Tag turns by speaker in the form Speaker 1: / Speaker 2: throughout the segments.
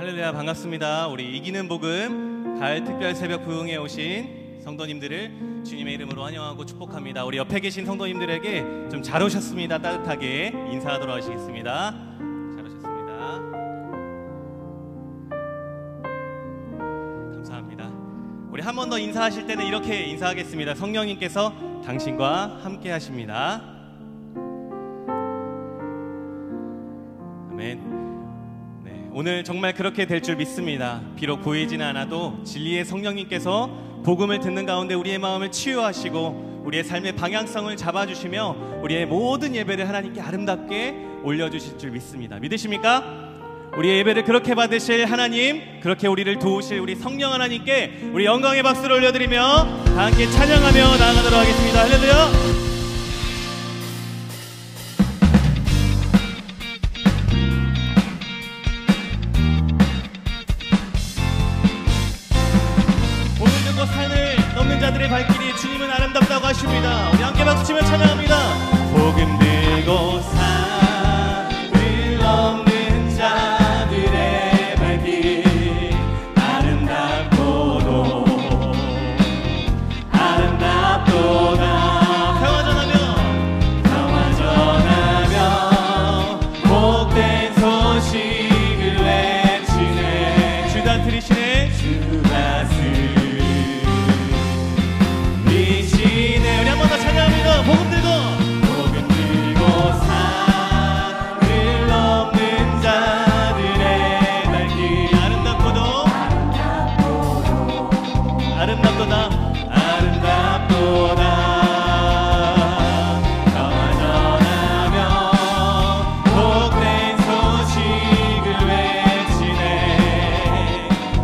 Speaker 1: 할렐루야, 반갑습니다. 우리 이기는 복음 가을 특별 새벽 부흥에 오신 성도님들을 주님의 이름으로 환영하고 축복합니다. 우리 옆에 계신 성도님들에게 좀 잘 오셨습니다. 따뜻하게 인사하도록 하시겠습니다. 잘 오셨습니다. 감사합니다. 우리 한 번 더 인사하실 때는 이렇게 인사하겠습니다. 성령님께서 당신과 함께 하십니다. 아멘. 오늘 정말 그렇게 될 줄 믿습니다. 비록 보이지는 않아도 진리의 성령님께서 복음을 듣는 가운데 우리의 마음을 치유하시고 우리의 삶의 방향성을 잡아주시며 우리의 모든 예배를 하나님께 아름답게 올려주실 줄 믿습니다. 믿으십니까? 우리의 예배를 그렇게 받으실 하나님, 그렇게 우리를 도우실 우리 성령 하나님께 우리 영광의 박수를 올려드리며 다 함께 찬양하며 나아가도록 하겠습니다. 할렐루야. 산을 넘는 자들의 발길이 주님은 아름답다고 하십니다. 우리 함께 박수치며 찬양합니다. 복음 들고 산을 넘는 자들의 발길 아름답도다 평화 전하며 복된 소식을 외치네. 주 다스리시네. 주 다스리시네. 우리 한 번 더 찬양합니다. 복음 들고 산을 넘는 자들의 발길 아름답도다 평화 전하며 복된 소식을 외치네.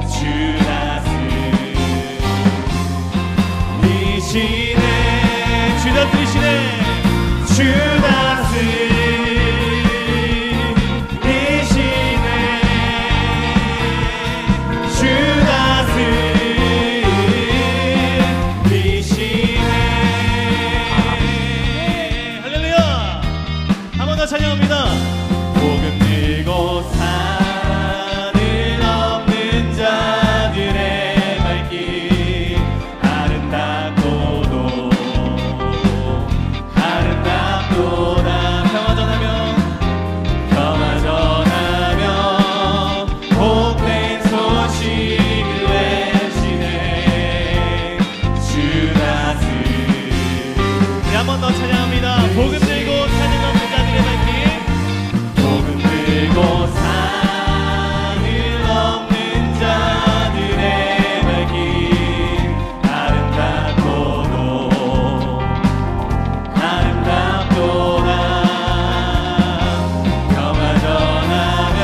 Speaker 1: 주 다스리시네. 주 다스리시네. 주 다스리시네. 주 다스리시네. 할렐루야. 한 번 더 찬양합니다. 복음 들고 산을 넘는 자들의 발길 아름답도다 평화 전하며 복된 소식을 외치네. 주 다스리. 우리 한 번 더 찬양합니다. 복음 들고 산을 넘는 자들의 발길 복음 들고 산을 넘는 자들의 발길 아름답도다 평화 전하며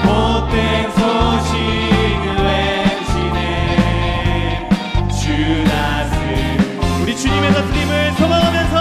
Speaker 1: 복된 소식을 외치네. 주 다스리. 우리 주님의 다스림을 소망하면서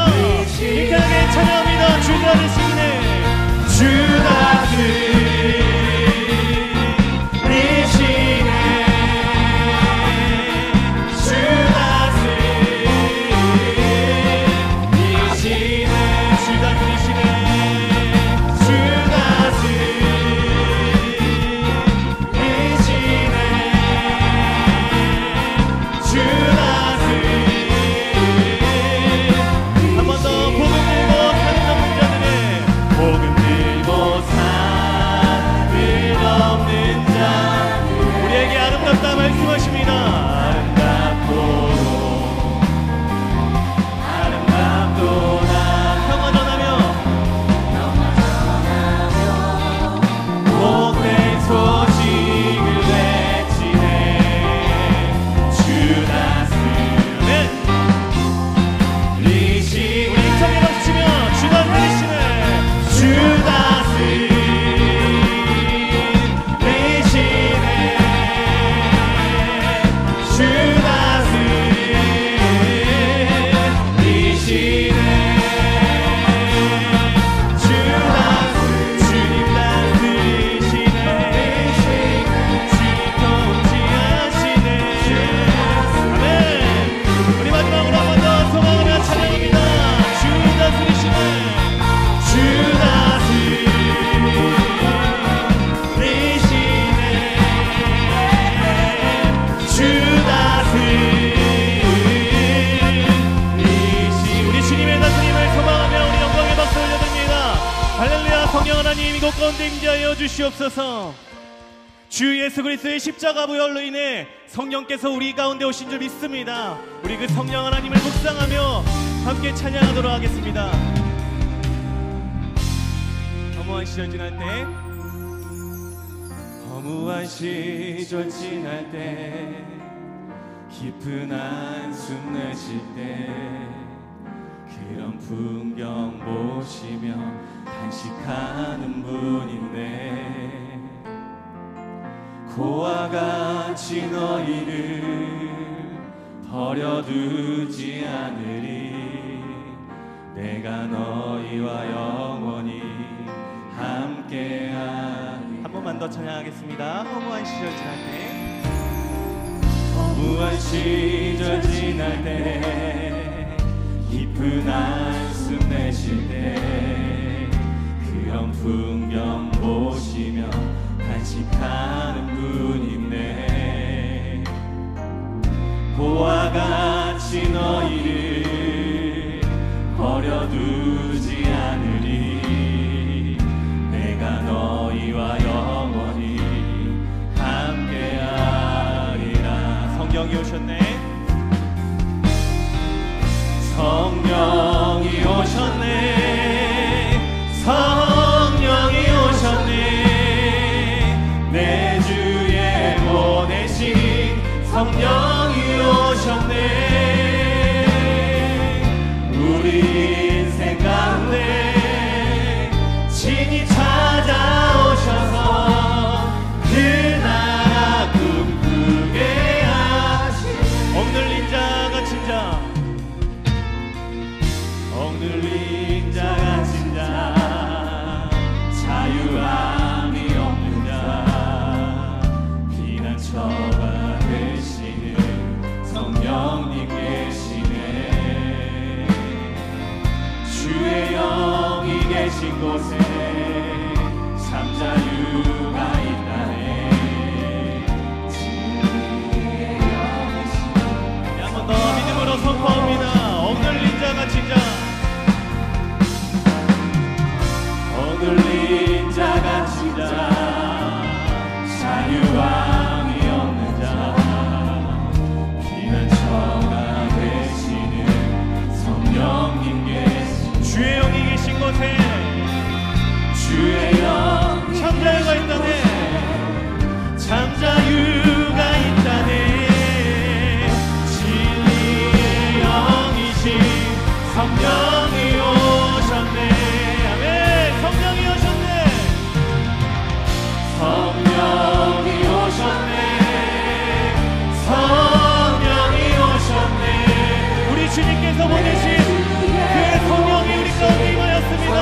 Speaker 1: 하나님 이곳 가운데 임재하여 주시옵소서. 주 예수 그리스도의 십자가 부활로 인해 성령께서 우리 가운데 오신 줄 믿습니다. 우리 그 성령 하나님을 묵상하며 함께 찬양하도록 하겠습니다. 허무한 시절 지날 때, 허무한 시절 지날 때, 깊은 한숨 내쉴 때, 그런 풍경 보시며 단식하는 분인데, 고와 같이 너희를 버려두지 않으리. 내가 너희와 영원히 함께하리. 한 번만 더 찬양하겠습니다. 허무한 시절 지날 때, 허무한 시절 지날 때, 깊은 한숨 내쉴 때, 그런 풍경 보시며 단식하는 분인데, 고와 같이 너희를 버려두지 않으리. 내가 너희와 영원히 함께하리라. 성령이 오셨네. 성령이 오셨네. 성령이 오셨네. 내 주에 보내신 성령이 오셨네. 우리 인생 가운데 친히 찾아오셔서 그 나라 꿈꾸게 하신 억눌린 자 갇힌 자, 억눌린 자 갇힌 자, 자유함이 없는 자, 피난처가 되시는 성령님 계시네. 주의 영이 계신 곳에 참 자유가 있다네. 주의 영이시네. 한 번 더 믿음으로 선포합니다. 억눌린 자 갇힌 자, 억눌린 자 갇힌 자, 자유함이 없는 자, 피난처가 되시는 성령님 계신 주의 영이 계신 곳에, 주의 영 참 자유가 있다네. 참 자유가 있다네. 진리의 영이신 성령이 오셨네. 아멘. 성령이 오셨네. 성령이 오셨네. 성령이 오셨네. 우리 주님께서 보내신 그 성령이 우리 가운데 임하였습니다.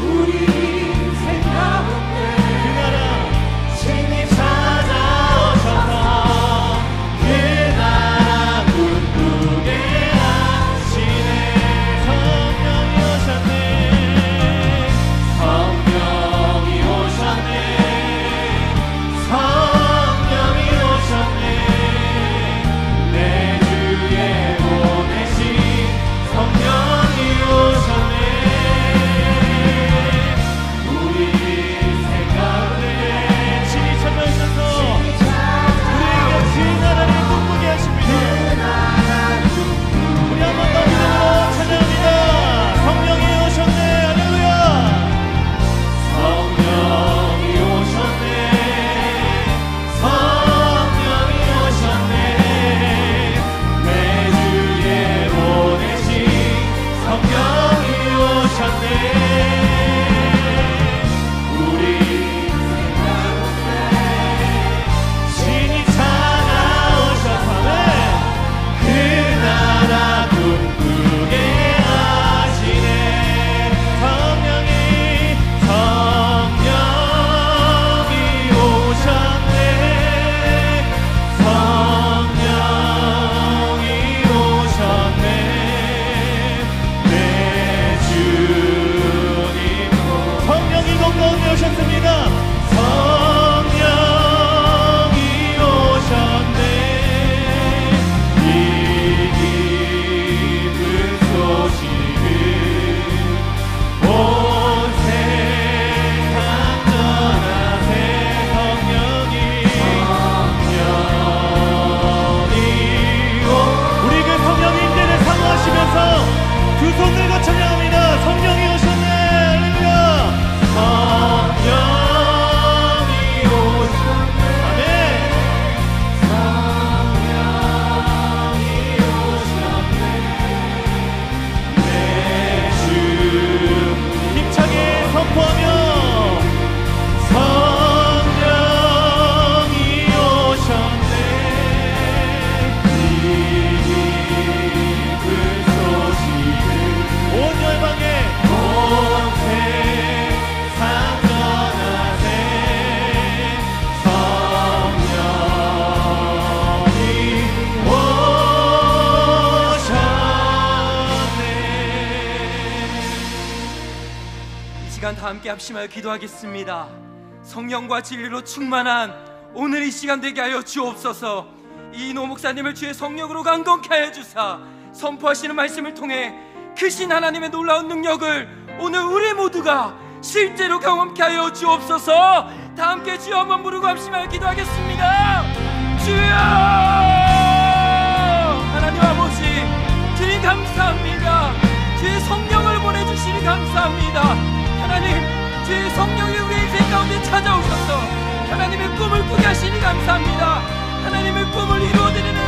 Speaker 1: 우리 인생 가운데 그 나라 친히 찾아오셔서 그 나라 꿈꾸게
Speaker 2: 시간 다 함께 합심하여 기도하겠습니다. 성령과 진리로 충만한 오늘 이 시간 되게 하여 주옵소서. 이인호 목사님을 주의 성령으로 강건케 하여 주사 선포하시는 말씀을 통해 크신 하나님의 놀라운 능력을 오늘 우리 모두가 실제로 경험케 하여 주옵소서. 다 함께 주여 한번 부르고 합심하여 기도하겠습니다. 주여! 하나님 아버지, 주님 감사합니다. 주의 성령을 보내주시니 감사합니다. 하나님, 주의 성령이 우리의 인생 가운데 찾아오셔서 하나님의 꿈을 꾸게 하시니 감사합니다. 하나님의 꿈을 이루어드리는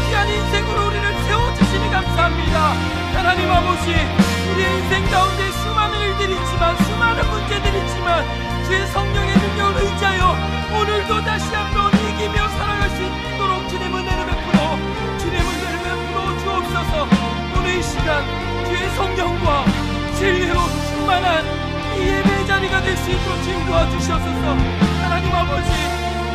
Speaker 2: 귀한 인생으로 우리를 세워주시니 감사합니다. 하나님 아버지, 우리의 인생 가운데 수많은 일들이 있지만, 수많은 문제들이 있지만 주의 성령의 능력을 의지하여 오늘도 다시 한번 이기며 살아갈 수 있도록 주님 은혜를 베풀어 주님 은혜를 베풀어 주옵소서. 오늘 이 시간 주의 성령과 진리로 충만한 이 예배의 자리가 될 수 있도록 주님 도와주시옵소서. 하나님 아버지,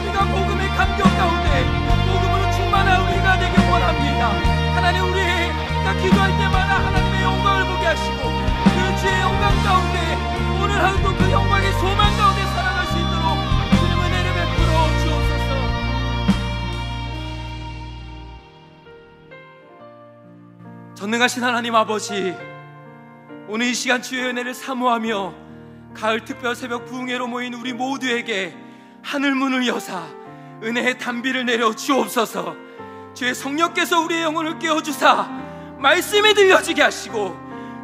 Speaker 2: 우리가 복음의 감격 가운데 복음으로 충만한 우리가 되길 원합니다. 하나님, 우리가 기도할 때마다 하나님의 영광을 보게 하시고 그 주의 영광 가운데 오늘 하루도 그 영광의 소망 가운데 살아갈 수 있도록 주님 은혜를 베풀어 주옵소서. 전능하신 하나님 아버지, 오늘 이 시간 주의 은혜를 사모하며 가을 특별 새벽 부흥회로 모인 우리 모두에게 하늘문을 여사 은혜의 단비를 내려 주옵소서. 주의 성령께서 우리의 영혼을 깨워주사 말씀이 들려지게 하시고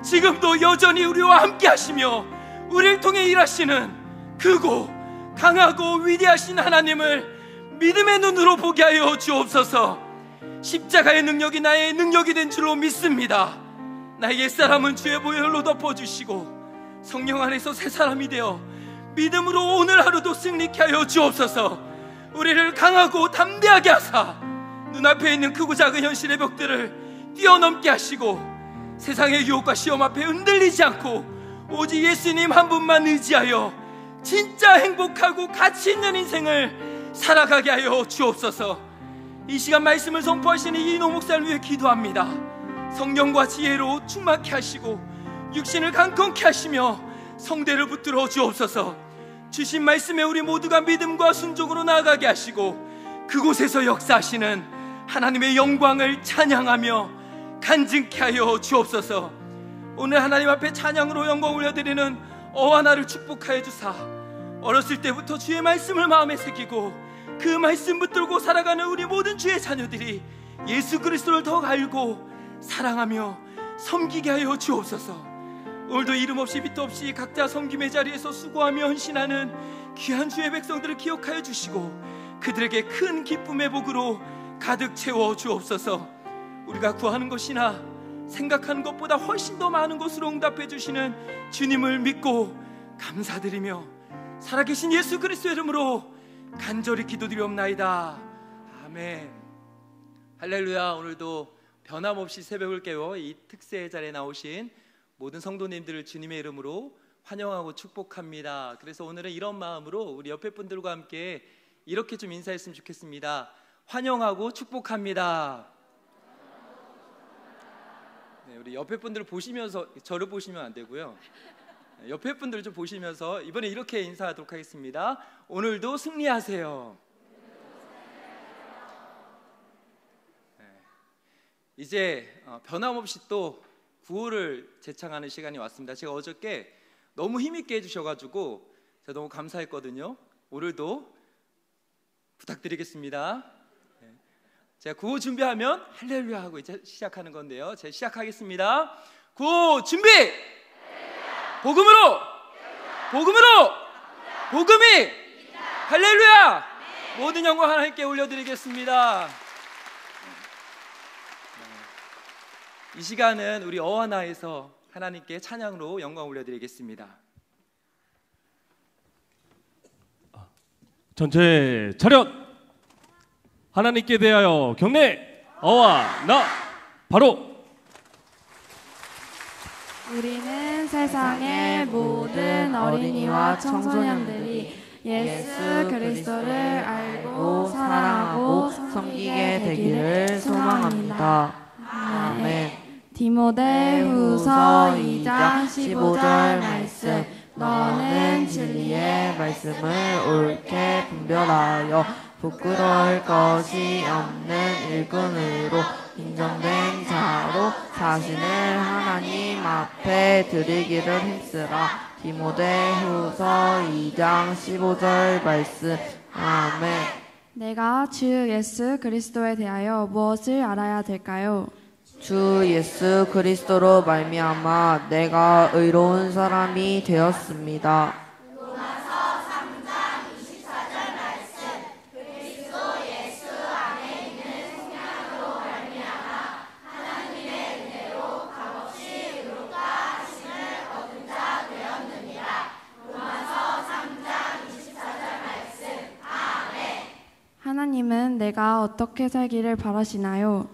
Speaker 2: 지금도 여전히 우리와 함께 하시며 우리를 통해 일하시는 크고 강하고 위대하신 하나님을 믿음의 눈으로 보게 하여 주옵소서. 십자가의 능력이 나의 능력이 된 줄로 믿습니다. 나의 옛사람은 주의 보혈로 덮어주시고 성령 안에서 새 사람이 되어 믿음으로 오늘 하루도 승리케 하여 주옵소서. 우리를 강하고 담대하게 하사 눈앞에 있는 크고 작은 현실의 벽들을 뛰어넘게 하시고 세상의 유혹과 시험 앞에 흔들리지 않고 오직 예수님 한 분만 의지하여 진짜 행복하고 가치 있는 인생을 살아가게 하여 주옵소서. 이 시간 말씀을 선포하시는 이인호 목사를 위해 기도합니다. 성령과 지혜로 충만케 하시고 육신을 강건케 하시며 성대를 붙들어 주옵소서. 주신 말씀에 우리 모두가 믿음과 순종으로 나아가게 하시고 그곳에서 역사하시는 하나님의 영광을 찬양하며 간증케 하여 주옵소서. 오늘 하나님 앞에 찬양으로 영광 올려드리는 어와 나를 축복하여 주사 어렸을 때부터 주의 말씀을 마음에 새기고 그 말씀 붙들고 살아가는 우리 모든 주의 자녀들이 예수 그리스도를 더욱 알고 사랑하며 섬기게 하여 주옵소서. 오늘도 이름 없이 밑도 없이 각자 섬김의 자리에서 수고하며 헌신하는 귀한 주의 백성들을 기억하여 주시고 그들에게 큰 기쁨의 복으로 가득 채워 주옵소서. 우리가 구하는 것이나 생각하는 것보다 훨씬 더 많은 것으로 응답해 주시는 주님을 믿고 감사드리며 살아계신 예수 그리스도의 이름으로 간절히 기도드리옵나이다. 아멘. 할렐루야. 오늘도 변함없이 새벽을 깨워 이 특세의 자리에 나오신 모든 성도님들을 주님의 이름으로 환영하고 축복합니다. 그래서 오늘은 이런 마음으로 우리 옆에 분들과 함께 이렇게 좀 인사했으면 좋겠습니다. 환영하고 축복합니다. 네, 우리 옆에 분들을 보시면서, 저를 보시면 안 되고요, 옆에 분들 좀 보시면서 이번에 이렇게 인사하도록 하겠습니다. 오늘도 승리하세요. 네, 이제 변함없이 또 구호를 제창하는 시간이 왔습니다. 제가 어저께 너무 힘있게 해주셔가지고 제가 너무 감사했거든요. 오늘도 부탁드리겠습니다. 네, 제가 구호 준비하면 할렐루야 하고 이제 시작하는 건데요. 제가 시작하겠습니다. 구호 준비! 복음으로! 복음으로! 복음이! 할렐루야! 모든 영광 하나님께 올려드리겠습니다. 이 시간은 우리 어하나에서 하나님께 찬양으로 영광 올려드리겠습니다.
Speaker 1: 전체 차렷! 하나님께 대하여 경례! 어와 나 바로!
Speaker 3: 우리는 세상의 모든 어린이와 청소년들이 예수 그리스도를 알고 사랑하고 섬기게 되기를 소망합니다. 아멘. 디모데후서 2장 15절 말씀. 너는 진리의 말씀을 옳게 분별하여 부끄러울 것이 없는 일꾼으로 인정된 자로 자신을 하나님 앞에 드리기를 힘쓰라. 디모데후서 2장 15절 말씀. 아멘.
Speaker 4: 내가 주 예수 그리스도에 대하여 무엇을 알아야 될까요?
Speaker 3: 주 예수 그리스도로 말미암아 내가 의로운 사람이 되었습니다.
Speaker 4: 하나님은 내가 어떻게 살기를 바라시나요?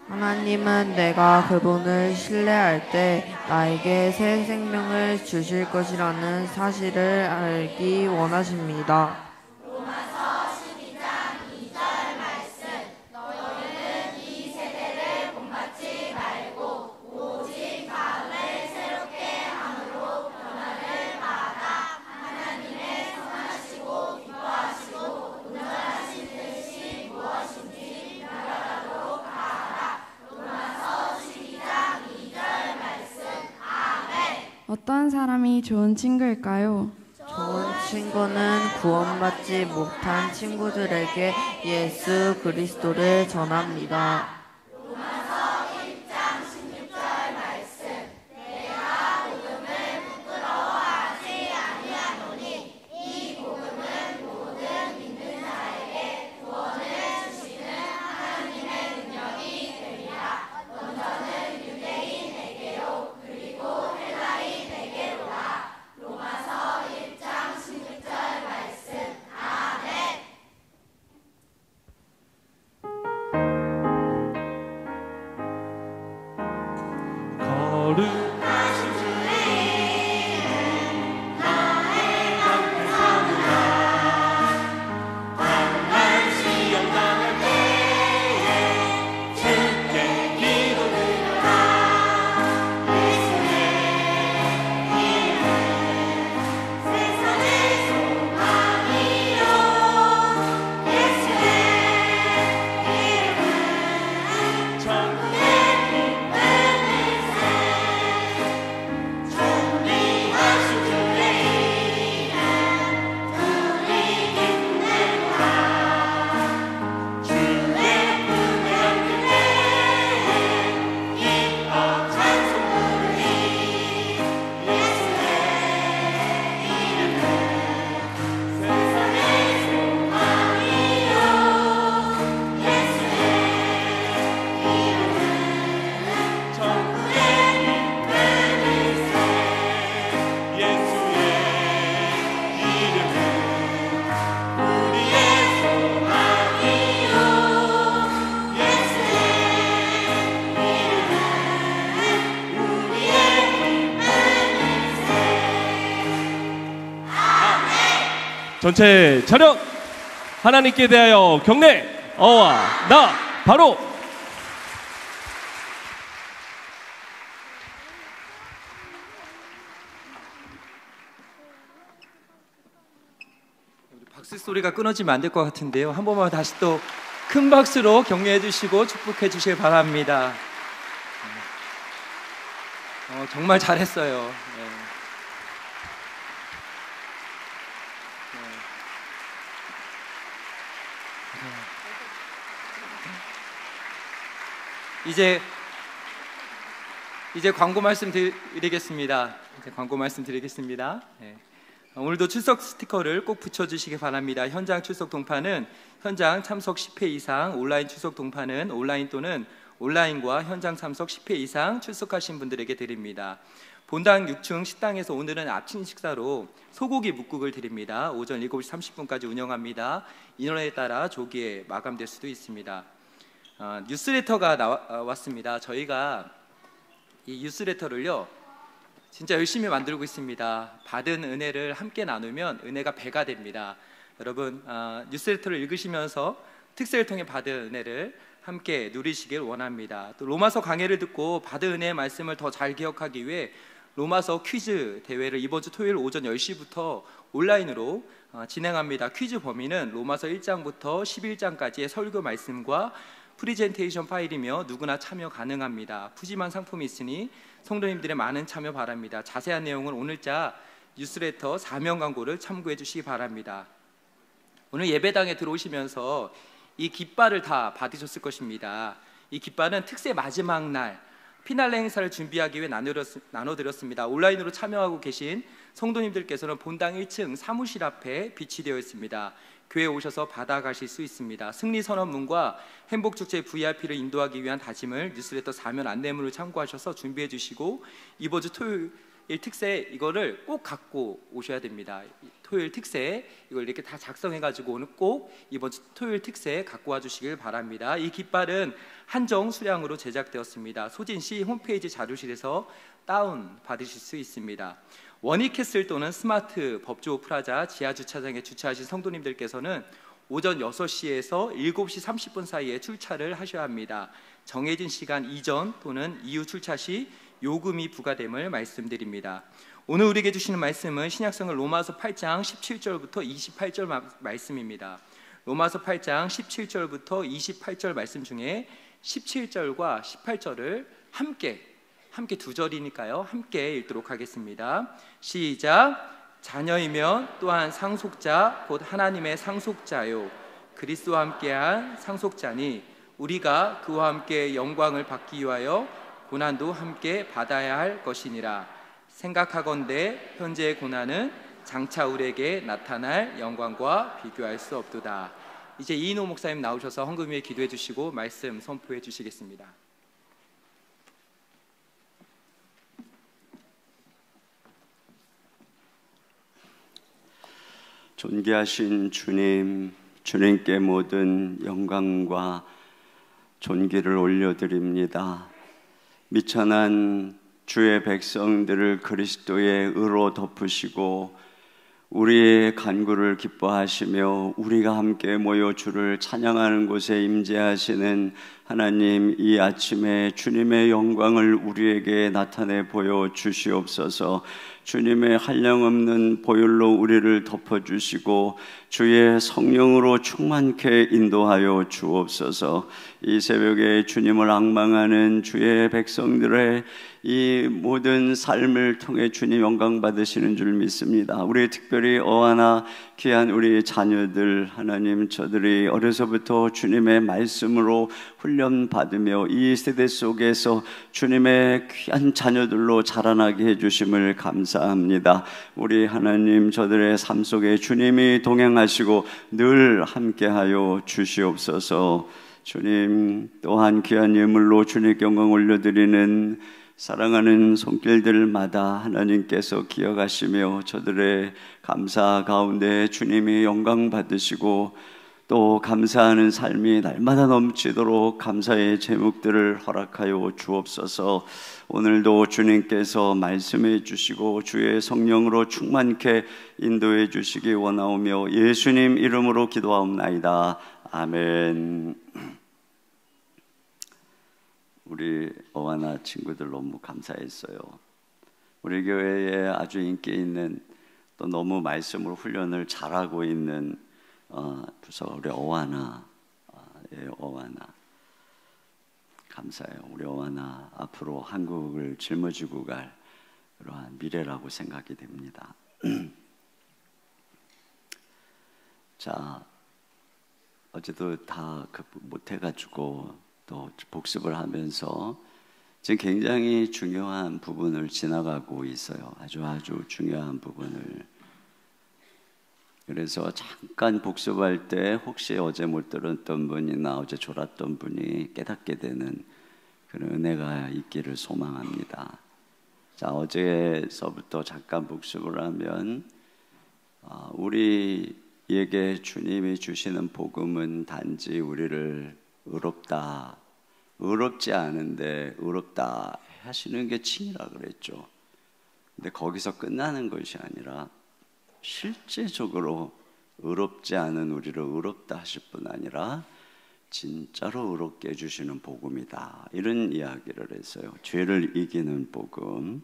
Speaker 3: 하나님은 내가 그분을 신뢰할 때 나에게 새 생명을 주실 것이라는 사실을 알기 원하십니다.
Speaker 4: 어떤 사람이 좋은 친구일까요?
Speaker 3: 좋은 친구는 구원받지 못한 친구들에게 예수 그리스도를 전합니다.
Speaker 5: 전체 차렷! 하나님께 대하여 경례! 어와 나 바로!
Speaker 2: 박수 소리가 끊어지면 안 될 것 같은데요. 한 번만 다시 또 큰 박수로 격려해 주시고 축복해 주시길 바랍니다. 정말 잘했어요. 네. 이제 광고 말씀 드리겠습니다. 네. 오늘도 출석 스티커를 꼭 붙여주시기 바랍니다. 현장 출석 동파는 현장 참석 10회 이상, 온라인 출석 동파는 온라인 또는 온라인과 현장 참석 10회 이상 출석하신 분들에게 드립니다. 본당 6층 식당에서 오늘은 아침 식사로 소고기 묵국을 드립니다. 오전 7시 30분까지 운영합니다. 인원에 따라 조기에 마감될 수도 있습니다. 뉴스레터가 왔습니다. 저희가 이 뉴스레터를요 진짜 열심히 만들고 있습니다. 받은 은혜를 함께 나누면 은혜가 배가 됩니다. 여러분 뉴스레터를 읽으시면서 특세를 통해 받은 은혜를 함께 누리시길 원합니다. 또 로마서 강해를 듣고 받은 은혜의 말씀을 더 잘 기억하기 위해 로마서 퀴즈 대회를 이번 주 토요일 오전 10시부터 온라인으로 진행합니다. 퀴즈 범위는 로마서 1장부터 11장까지의 설교 말씀과 프리젠테이션 파일이며 누구나 참여 가능합니다. 푸짐한 상품이 있으니 성도님들의 많은 참여 바랍니다. 자세한 내용은 오늘자 뉴스레터 사면 광고를 참고해 주시기 바랍니다. 오늘 예배당에 들어오시면서 이 깃발을 다 받으셨을 것입니다. 이 깃발은 특세 마지막 날 피날레 행사를 준비하기 위해 나눠드렸습니다. 온라인으로 참여하고 계신 성도님들께서는 본당 1층 사무실 앞에 비치되어 있습니다. 교회에 오셔서 받아가실 수 있습니다. 승리 선언문과 행복축제 VIP를 인도하기 위한 다짐을 뉴스레터 사면 안내문을 참고하셔서 준비해 주시고 이번 주 토요일 특세 이거를 꼭 갖고 오셔야 됩니다. 토요일 특세 이걸 이렇게 다 작성해가지고 오늘 꼭 이번 주 토요일 특세 갖고 와주시길 바랍니다. 이 깃발은 한정 수량으로 제작되었습니다. 소진시 홈페이지 자료실에서 다운 받으실 수 있습니다. 원익캐슬 또는 스마트 법조 프라자 지하주차장에 주차하신 성도님들께서는 오전 6시에서 7시 30분 사이에 출차를 하셔야 합니다. 정해진 시간 이전 또는 이후 출차 시 요금이 부과됨을 말씀드립니다. 오늘 우리에게 주시는 말씀은 신약성경 로마서 8장 17절부터 28절 말씀입니다. 로마서 8장 17절부터 28절 말씀 중에 17절과 18절을 함께 두 절이니까요. 함께 읽도록 하겠습니다. 시작. 자녀이면 또한 상속자 곧 하나님의 상속자요 그리스도와 함께한 상속자니 우리가 그와 함께 영광을 받기 위하여 고난도 함께 받아야 할 것이니라. 생각하건대 현재의 고난은 장차 우리에게 나타날 영광과 비교할 수 없도다. 이제 이인호 목사님 나오셔서 헌금 위에 기도해 주시고 말씀 선포해 주시겠습니다.
Speaker 6: 존귀하신 주님, 주님께 모든 영광과 존귀를 올려드립니다. 미천한 주의 백성들을 그리스도의 의로 덮으시고 우리의 간구를 기뻐하시며 우리가 함께 모여 주를 찬양하는 곳에 임재하시는 하나님, 이 아침에 주님의 영광을 우리에게 나타내 보여 주시옵소서. 주님의 한량없는 보혈로 우리를 덮어주시고 주의 성령으로 충만케 인도하여 주옵소서. 이 새벽에 주님을 앙망하는 주의 백성들의 이 모든 삶을 통해 주님 영광 받으시는 줄 믿습니다. 우리 특별히 어하나 귀한 우리 자녀들, 하나님, 저들이 어려서부터 주님의 말씀으로 훈련받으며 이 세대 속에서 주님의 귀한 자녀들로 자라나게 해주심을 감사합니다. 우리 하나님, 저들의 삶 속에 주님이 동행하시고 늘 함께하여 주시옵소서. 주님, 또한 귀한 예물로 주님께 영광 올려드리는 사랑하는 손길들마다 하나님께서 기억하시며 저들의 감사 가운데 주님이 영광 받으시고 또 감사하는 삶이 날마다 넘치도록 감사의 제목들을 허락하여 주옵소서. 오늘도 주님께서 말씀해 주시고 주의 성령으로 충만케 인도해 주시기 원하오며 예수님 이름으로 기도하옵나이다. 아멘. 우리 어하나 친구들 너무 감사했어요. 우리 교회에 아주 인기 있는 또 너무 말씀으로 훈련을 잘하고 있는 부서가 우리 어하나, 어하나 감사해요. 우리 어하나 앞으로 한국을 짊어지고 갈 그러한 미래라고 생각이 됩니다. 자, 어제도 다 못해가지고 또 복습을 하면서 지금 굉장히 중요한 부분을 지나가고 있어요. 아주 중요한 부분을. 그래서 잠깐 복습할 때 혹시 어제 못 들었던 분이나 어제 졸았던 분이 깨닫게 되는 그런 은혜가 있기를 소망합니다. 자, 어제서부터 잠깐 복습을 하면 우리에게 주님이 주시는 복음은 단지 우리를 의롭지 않은데 의롭다 하시는 게 칭이라 그랬죠. 근데 거기서 끝나는 것이 아니라 실제적으로 의롭지 않은 우리를 의롭다 하실 뿐 아니라 진짜로 의롭게 해주시는 복음이다, 이런 이야기를 했어요. 죄를 이기는 복음.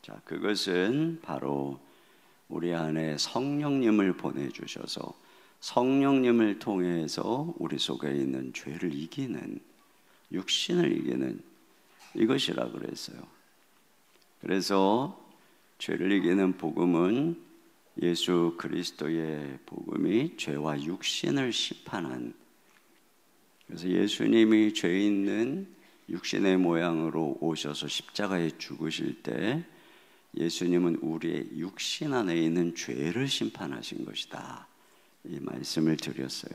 Speaker 6: 자, 그것은 바로 우리 안에 성령님을 보내주셔서 성령님을 통해서 우리 속에 있는 죄를 이기는, 육신을 이기는 이것이라 그랬어요. 그래서 죄를 이기는 복음은 예수 그리스도의 복음이 죄와 육신을 심판한, 그래서 예수님이 죄 있는 육신의 모양으로 오셔서 십자가에 죽으실 때 예수님은 우리의 육신 안에 있는 죄를 심판하신 것이다, 이 말씀을 드렸어요.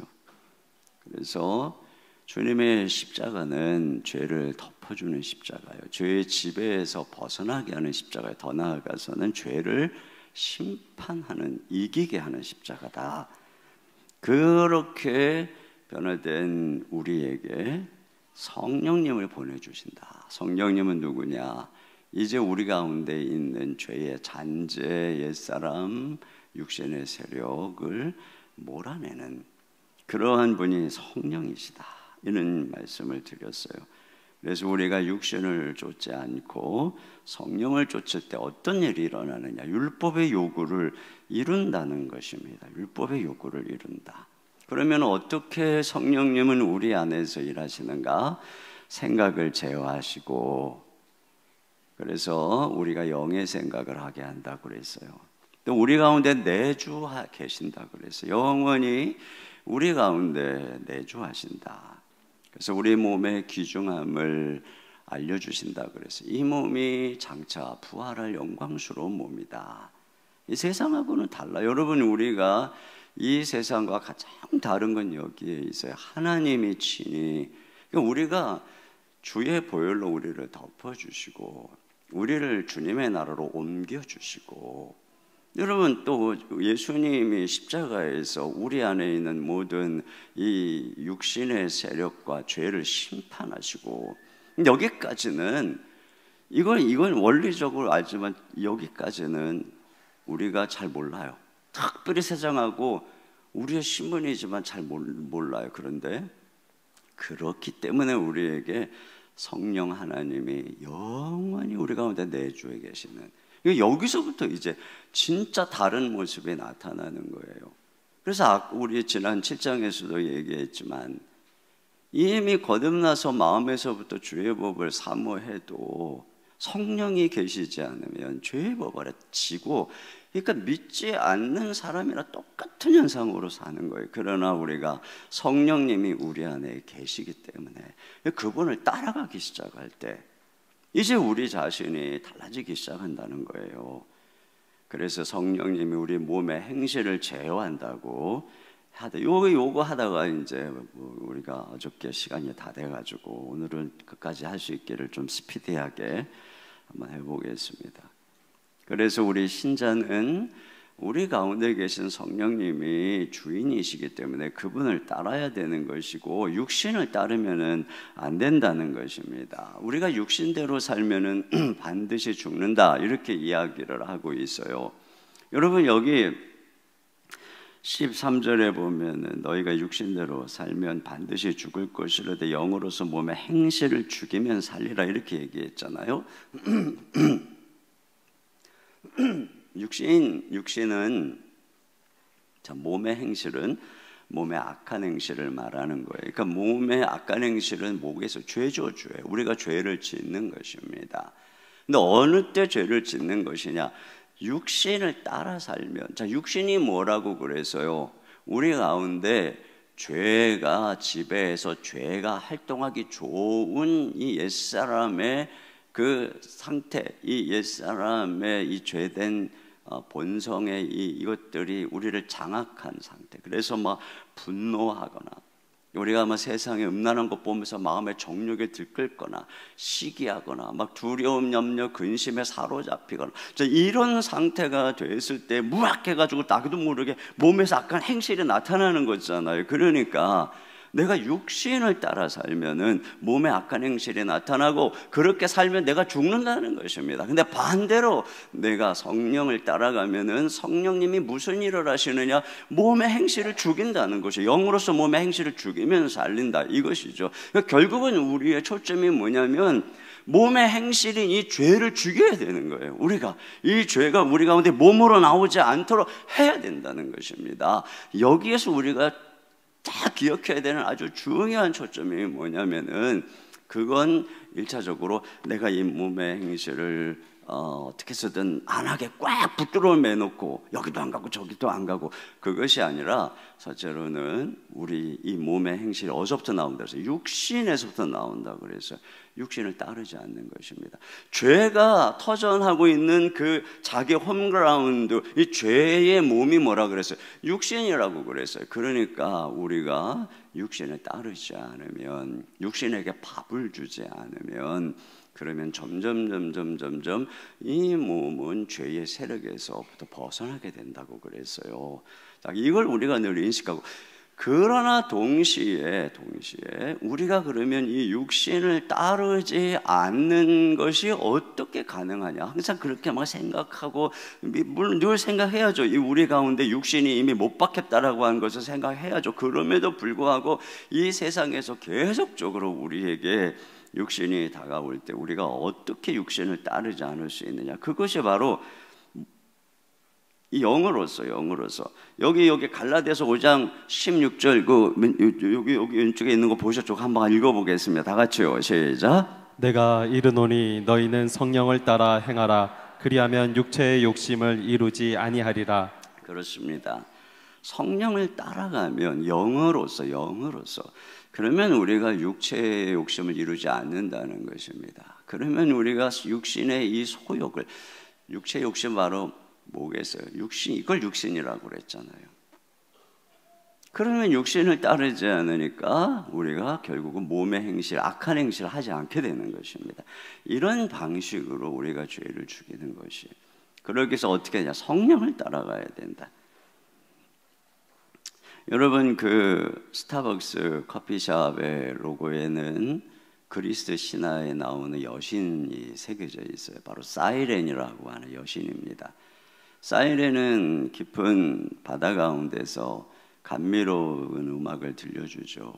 Speaker 6: 그래서 주님의 십자가는 죄를 덮어주는 십자가예요. 죄의 지배에서 벗어나게 하는 십자가예요. 더 나아가서는 죄를 심판하는, 이기게 하는 십자가다. 그렇게 변화된 우리에게 성령님을 보내주신다. 성령님은 누구냐? 이제 우리 가운데 있는 죄의 잔재, 옛사람, 육신의 세력을 몰아내는 그러한 분이 성령이시다, 이런 말씀을 드렸어요. 그래서 우리가 육신을 쫓지 않고 성령을 쫓을 때 어떤 일이 일어나느냐? 율법의 요구를 이룬다는 것입니다. 율법의 요구를 이룬다. 그러면 어떻게 성령님은 우리 안에서 일하시는가? 생각을 제어하시고, 그래서 우리가 영의 생각을 하게 한다고 그랬어요. 또 우리 가운데 내주 계신다 그랬어요. 영원히 우리 가운데 내주하신다. 그래서 우리 몸의 귀중함을 알려주신다 그랬어요. 이 몸이 장차 부활할 영광스러운 몸이다. 이 세상하고는 달라요. 여러분, 우리가 이 세상과 가장 다른 건 여기에 있어요. 하나님이 친히, 그러니까 우리가 주의 보혈로 우리를 덮어주시고 우리를 주님의 나라로 옮겨주시고, 여러분 또 예수님이 십자가에서 우리 안에 있는 모든 이 육신의 세력과 죄를 심판하시고, 여기까지는 이건 원리적으로 알지만 여기까지는 우리가 잘 몰라요. 특별히 세상하고 우리의 신분이지만 잘 몰라요. 그런데 그렇기 때문에 우리에게 성령 하나님이 영원히 우리 가운데 내주에 계시는, 여기서부터 이제 진짜 다른 모습이 나타나는 거예요. 그래서 우리 지난 7장에서도 얘기했지만, 이미 거듭나서 마음에서부터 주의 법을 사모해도 성령이 계시지 않으면 죄의 법 아래 지고, 그러니까 믿지 않는 사람이랑 똑같은 현상으로 사는 거예요. 그러나 우리가 성령님이 우리 안에 계시기 때문에 그분을 따라가기 시작할 때 이제 우리 자신이 달라지기 시작한다는 거예요. 그래서 성령님이 우리 몸의 행실을 제어한다고 요거 하다가 이제 우리가 어저께 시간이 다 돼가지고 오늘은 끝까지 할 수 있기를 좀 스피디하게 한번 해보겠습니다. 그래서 우리 신자는 우리 가운데 계신 성령님이 주인이시기 때문에 그분을 따라야 되는 것이고, 육신을 따르면은 안 된다는 것입니다. 우리가 육신대로 살면은 반드시 죽는다, 이렇게 이야기를 하고 있어요. 여러분, 여기 13절에 보면은 너희가 육신대로 살면 반드시 죽을 것이로되 영으로서 몸의 행실을 죽이면 살리라, 이렇게 얘기했잖아요. 육신은, 자, 몸의 행실은 몸의 악한 행실을 말하는 거예요. 그러니까 몸의 악한 행실은 목에서 죄죠, 죄. 우리가 죄를 짓는 것입니다. 근데 어느 때 죄를 짓는 것이냐? 육신을 따라 살면. 자, 육신이 뭐라고 그래서요? 우리 가운데 죄가 지배해서 죄가 활동하기 좋은 이 옛사람의 그 상태, 이 옛사람의 이 죄된 본성의 이것들이 우리를 장악한 상태. 그래서 막 분노하거나, 우리가 막 세상에 음란한 것 보면서 마음의 정욕에 들끓거나, 시기하거나, 막 두려움, 염려, 근심에 사로잡히거나, 이런 상태가 됐을 때 무악해가지고 나도 모르게 몸에서 약간 행실이 나타나는 거잖아요. 그러니까 내가 육신을 따라 살면은 몸에 악한 행실이 나타나고 그렇게 살면 내가 죽는다는 것입니다. 근데 반대로 내가 성령을 따라가면은 성령님이 무슨 일을 하시느냐? 몸의 행실을 죽인다는 것이, 영으로서 몸의 행실을 죽이면 살린다, 이것이죠. 그러니까 결국은 우리의 초점이 뭐냐면 몸의 행실인 이 죄를 죽여야 되는 거예요. 우리가 이 죄가 우리 가운데 몸으로 나오지 않도록 해야 된다는 것입니다. 여기에서 우리가 딱 기억해야 되는 아주 중요한 초점이 뭐냐면은, 그건 1차적으로 내가 이 몸의 행실을 어떻게 해서든 안 하게 꽉 붙들어 매놓고 여기도 안 가고 저기도 안 가고, 그것이 아니라 첫째로는 우리 이 몸의 행실이 어디서부터 나온다 그래서 육신에서부터 나온다 그래서 육신을 따르지 않는 것입니다. 죄가 터전하고 있는 그 자기 홈그라운드, 이 죄의 몸이 뭐라 그랬어요? 육신이라고 그랬어요. 그러니까 우리가 육신을 따르지 않으면, 육신에게 밥을 주지 않으면, 그러면 점점 이 몸은 죄의 세력에서부터 벗어나게 된다고 그랬어요. 자, 이걸 우리가 늘 인식하고, 그러나 동시에 우리가 그러면 이 육신을 따르지 않는 것이 어떻게 가능하냐? 항상 그렇게 막 생각하고, 물론 늘 생각해야죠. 이 우리 가운데 육신이 이미 못 박혔다라고 하는 것을 생각해야죠. 그럼에도 불구하고 이 세상에서 계속적으로 우리에게 육신이 다가올 때 우리가 어떻게 육신을 따르지 않을 수 있느냐? 그것이 바로 이 영으로서 여기 갈라디아서 5장 16절 여기 왼쪽에 있는 거 보셨죠? 한번 읽어보겠습니다. 다 같이요. 시작.
Speaker 7: 내가 이르노니 너희는 성령을 따라 행하라. 그리하면 육체의 욕심을 이루지 아니하리라.
Speaker 6: 그렇습니다. 성령을 따라가면 영으로서 그러면 우리가 육체의 욕심을 이루지 않는다는 것입니다. 그러면 우리가 육신의 이 소욕을, 육체의 욕심 바로 뭐겠어요? 이걸 육신이라고 그랬잖아요. 그러면 육신을 따르지 않으니까 우리가 결국은 몸의 행실, 악한 행실을 하지 않게 되는 것입니다. 이런 방식으로 우리가 죄를 죽이는 것이. 그러기 위해서 어떻게 하냐? 성령을 따라가야 된다. 여러분, 그 스타벅스 커피숍의 로고에는 그리스 신화에 나오는 여신이 새겨져 있어요. 바로 사이렌이라고 하는 여신입니다. 사이렌은 깊은 바다 가운데서 감미로운 음악을 들려주죠.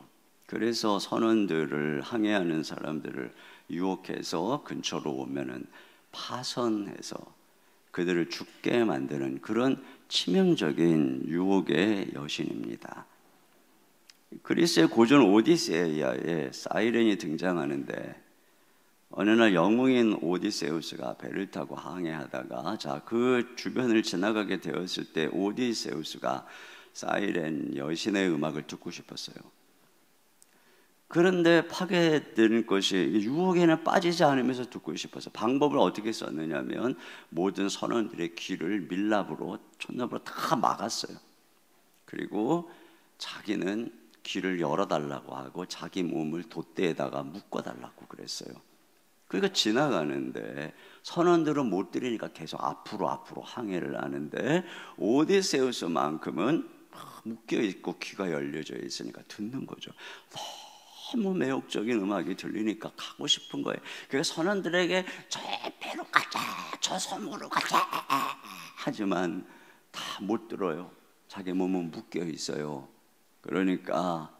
Speaker 6: 그래서 선원들을, 항해하는 사람들을 유혹해서 근처로 오면은 파선해서 그들을 죽게 만드는 그런 치명적인 유혹의 여신입니다. 그리스의 고전 오디세이아에 사이렌이 등장하는데, 어느 날 영웅인 오디세우스가 배를 타고 항해하다가 그 주변을 지나가게 되었을 때 오디세우스가 사이렌 여신의 음악을 듣고 싶었어요. 그런데 파괴되는 것이 유혹에는 빠지지 않으면서 듣고 싶어서 방법을 어떻게 썼느냐면, 모든 선원들의 귀를 밀랍으로, 촛납으로 다 막았어요. 그리고 자기는 귀를 열어달라고 하고 자기 몸을 돛대에다가 묶어달라고 그랬어요. 그러니까 지나가는데 선원들은 못 들으니까 계속 앞으로 항해를 하는데, 오디세우스만큼은 묶여있고 귀가 열려져 있으니까 듣는 거죠. 너무 매혹적인 음악이 들리니까 가고 싶은 거예요. 그래서 선원들에게 저 배로 가자, 저 섬으로 가자 하지만 다 못 들어요. 자기 몸은 묶여 있어요. 그러니까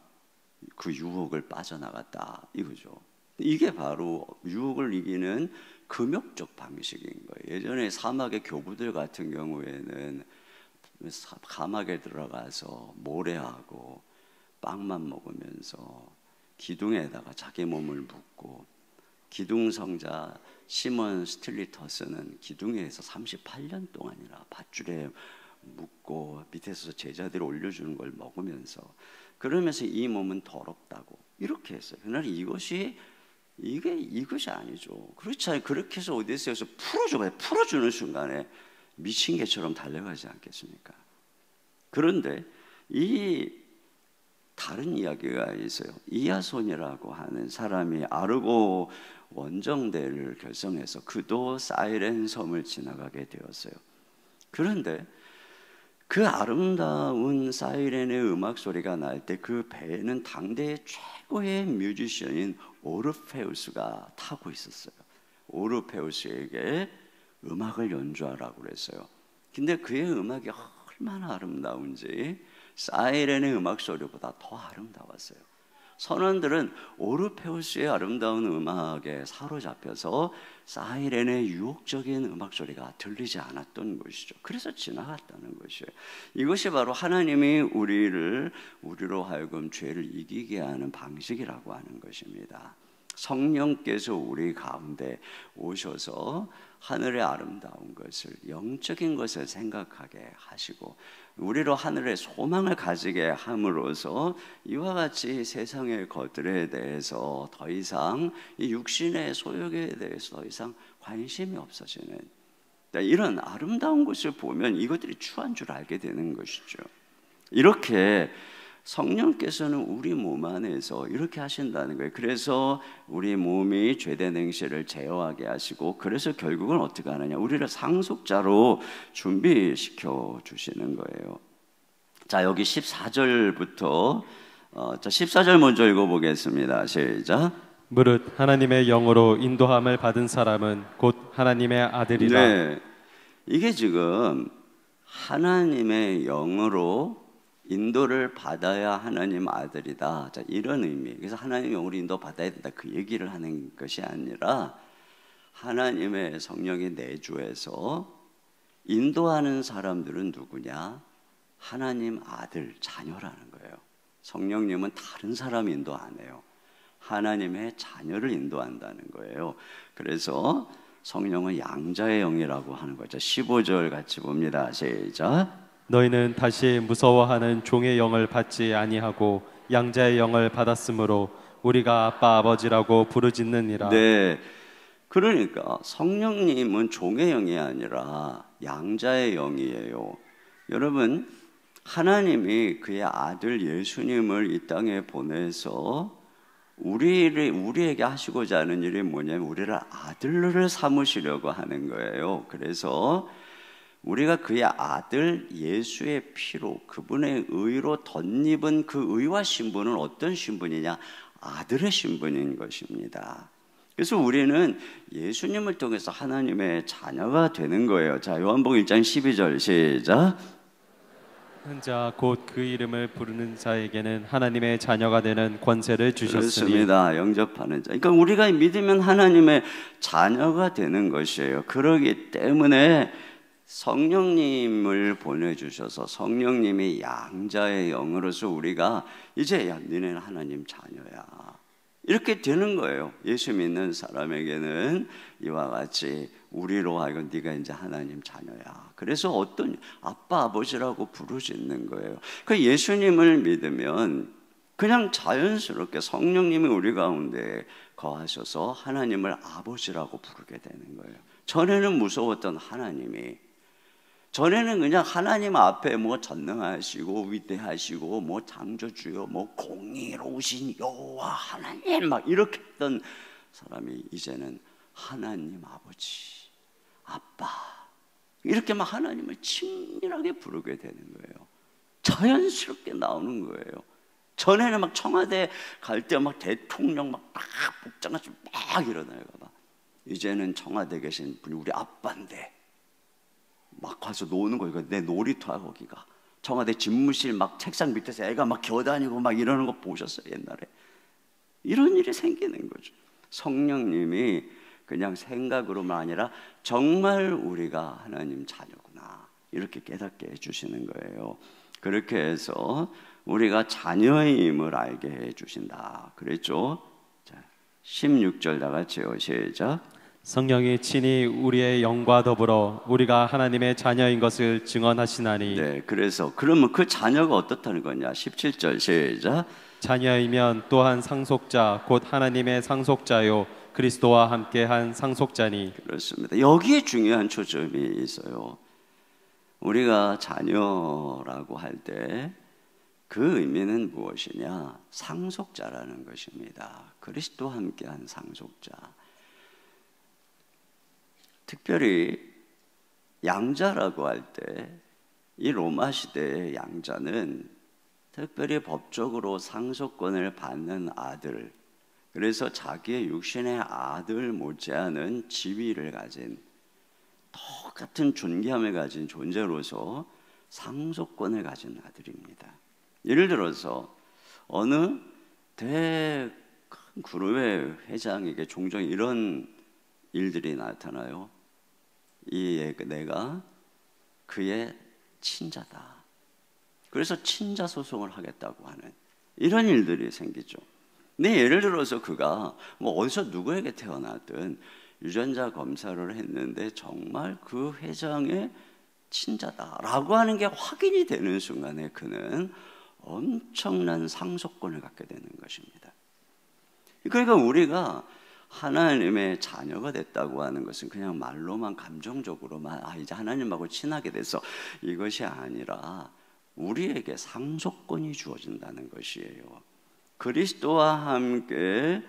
Speaker 6: 그 유혹을 빠져나갔다, 이거죠. 이게 바로 유혹을 이기는 금욕적 방식인 거예요. 예전에 사막의 교부들 같은 경우에는 사막에 들어가서 모래하고 빵만 먹으면서 기둥에다가 자기 몸을 묶고, 기둥성자 시몬 스틸리터스는 기둥에서 38년 동안이나 밧줄에 묶고 밑에서 제자들이 올려주는 걸 먹으면서, 그러면서 이 몸은 더럽다고 이렇게 했어요. 그러나 이것이 아니죠. 그렇지 않아요. 그렇게 해서 오디세우스 풀어주는 순간에 미친 개처럼 달려가지 않겠습니까? 그런데 이 다른 이야기가 있어요. 이야손이라고 하는 사람이 아르고 원정대를 결성해서 그도 사이렌 섬을 지나가게 되었어요. 그런데 그 아름다운 사이렌의 음악 소리가 날 때 그 배에는 당대의 최고의 뮤지션인 오르페우스가 타고 있었어요. 오르페우스에게 음악을 연주하라고 그랬어요. 근데 그의 음악이 얼마나 아름다운지 사이렌의 음악 소리보다 더 아름다웠어요. 선원들은 오르페우스의 아름다운 음악에 사로잡혀서 사이렌의 유혹적인 음악 소리가 들리지 않았던 것이죠. 그래서 지나갔다는 것이에요. 이것이 바로 하나님이 우리로 하여금 죄를 이기게 하는 방식이라고 하는 것입니다. 성령께서 우리 가운데 오셔서 하늘의 아름다운 것을, 영적인 것을 생각하게 하시고 우리로 하늘의 소망을 가지게 함으로써 이와 같이 세상의 것들에 대해서 더 이상 이 육신의 소욕에 대해서 더 이상 관심이 없어지는, 이런 아름다운 것을 보면 이것들이 추한 줄 알게 되는 것이죠. 이렇게 성령께서는 우리 몸 안에서 이렇게 하신다는 거예요. 그래서 우리 몸이 죄된 행실을 제어하게 하시고, 그래서 결국은 어떻게 하느냐, 우리를 상속자로 준비시켜 주시는 거예요. 자, 여기 14절부터 14절 먼저 읽어보겠습니다. 시작.
Speaker 7: 무릇 하나님의 영으로 인도함을 받은 사람은 곧 하나님의 아들이라.
Speaker 6: 네, 이게 지금 하나님의 영으로 인도를 받아야 하나님 아들이다. 자, 이런 의미. 그래서 하나님의 영으로 인도 받아야 된다. 그 얘기를 하는 것이 아니라 하나님의 성령이 내주에서 인도하는 사람들은 누구냐? 하나님 아들, 자녀라는 거예요. 성령님은 다른 사람 인도 안 해요. 하나님의 자녀를 인도한다는 거예요. 그래서 성령은 양자의 영이라고 하는 거죠. 15절 같이 봅니다. 시작.
Speaker 7: 너희는 다시 무서워하는 종의 영을 받지 아니하고 양자의 영을 받았으므로 우리가 아빠 아버지라고 부르짖느니라.
Speaker 6: 네, 그러니까 성령님은 종의 영이 아니라 양자의 영이에요. 여러분, 하나님이 그의 아들 예수님을 이 땅에 보내서 우리에게 하시고자 하는 일이 뭐냐면 우리를 아들로 삼으시려고 하는 거예요. 그래서 우리가 그의 아들 예수의 피로, 그분의 의로 덧입은 그 의와 신분은 어떤 신분이냐? 아들의 신분인 것입니다. 그래서 우리는 예수님을 통해서 하나님의 자녀가 되는 거예요. 자, 요한복음 1장 12절 시작.
Speaker 7: 자, 곧 그 이름을 부르는 자에게는 하나님의 자녀가 되는 권세를 주셨으니.
Speaker 6: 그렇습니다. 영접하는 자. 그러니까 우리가 믿으면 하나님의 자녀가 되는 것이에요. 그러기 때문에 성령님을 보내주셔서 성령님이 양자의 영으로서 우리가 이제 야, 너네는 하나님 자녀야, 이렇게 되는 거예요. 예수 믿는 사람에게는 이와 같이 우리로 하여금 네가 이제 하나님 자녀야. 그래서 어떤 아빠 아버지라고 부르짖는 거예요. 그 예수님을 믿으면 그냥 자연스럽게 성령님이 우리 가운데 거하셔서 하나님을 아버지라고 부르게 되는 거예요. 전에는 무서웠던 하나님이, 전에는 그냥 하나님 앞에 뭐 전능하시고 위대하시고 뭐 창조주요 뭐 공의로우신 여호와 하나님 막 이렇게 했던 사람이 이제는 하나님 아버지, 아빠, 이렇게 막 하나님을 친밀하게 부르게 되는 거예요. 자연스럽게 나오는 거예요. 전에는 막 청와대 갈 때 막 대통령 막 복장같이 막 일어나가 봐. 이제는 청와대 계신 분이 우리 아빠인데 막 가서 노는 거예요. 내 놀이터야 거기가. 청와대 집무실 막 책상 밑에서 애가 막 기어다니고 막 이러는 거 보셨어요 옛날에? 이런 일이 생기는 거죠. 성령님이 그냥 생각으로만 아니라 정말 우리가 하나님 자녀구나 이렇게 깨닫게 해주시는 거예요. 그렇게 해서 우리가 자녀임을 알게 해주신다 그랬죠. 자, 16절 다 같이요. 시작.
Speaker 7: 성령이 친히 우리의 영과 더불어 우리가 하나님의 자녀인 것을 증언하시나니.
Speaker 6: 네, 그래서 그러면 그 자녀가 어떻다는 거냐? 17절 시작.
Speaker 7: 자녀이면 또한 상속자 곧 하나님의 상속자요 그리스도와 함께한 상속자니.
Speaker 6: 그렇습니다. 여기에 중요한 초점이 있어요. 우리가 자녀라고 할 때 그 의미는 무엇이냐? 상속자라는 것입니다. 그리스도와 함께한 상속자. 특별히 양자라고 할 때 이 로마 시대의 양자는 특별히 법적으로 상속권을 받는 아들, 그래서 자기의 육신의 아들 못지않은 지위를 가진 똑같은 존귀함을 가진 존재로서 상속권을 가진 아들입니다. 예를 들어서 어느 큰 그룹의 회장에게 종종 이런 일들이 나타나요. 내가 그의 친자다. 그래서 친자 소송을 하겠다고 하는 이런 일들이 생기죠. 근데 예를 들어서 그가 뭐 어디서 누구에게 태어나든 유전자 검사를 했는데 정말 그 회장의 친자다라고 하는 게 확인이 되는 순간에 그는 엄청난 상속권을 갖게 되는 것입니다. 그러니까 우리가 하나님의 자녀가 됐다고 하는 것은 그냥 말로만 감정적으로만 이제 하나님하고 친하게 돼서 이것이 아니라 우리에게 상속권이 주어진다는 것이에요. 그리스도와 함께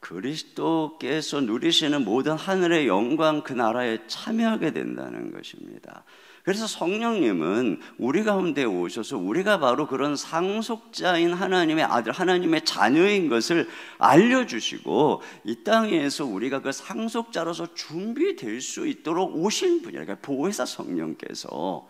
Speaker 6: 그리스도께서 누리시는 모든 하늘의 영광 그 나라에 참여하게 된다는 것입니다. 그래서 성령님은 우리 가운데 오셔서 우리가 바로 그런 상속자인 하나님의 아들, 하나님의 자녀인 것을 알려주시고 이 땅에서 우리가 그 상속자로서 준비될 수 있도록 오신 분이에요. 그러니까 보혜사 성령께서.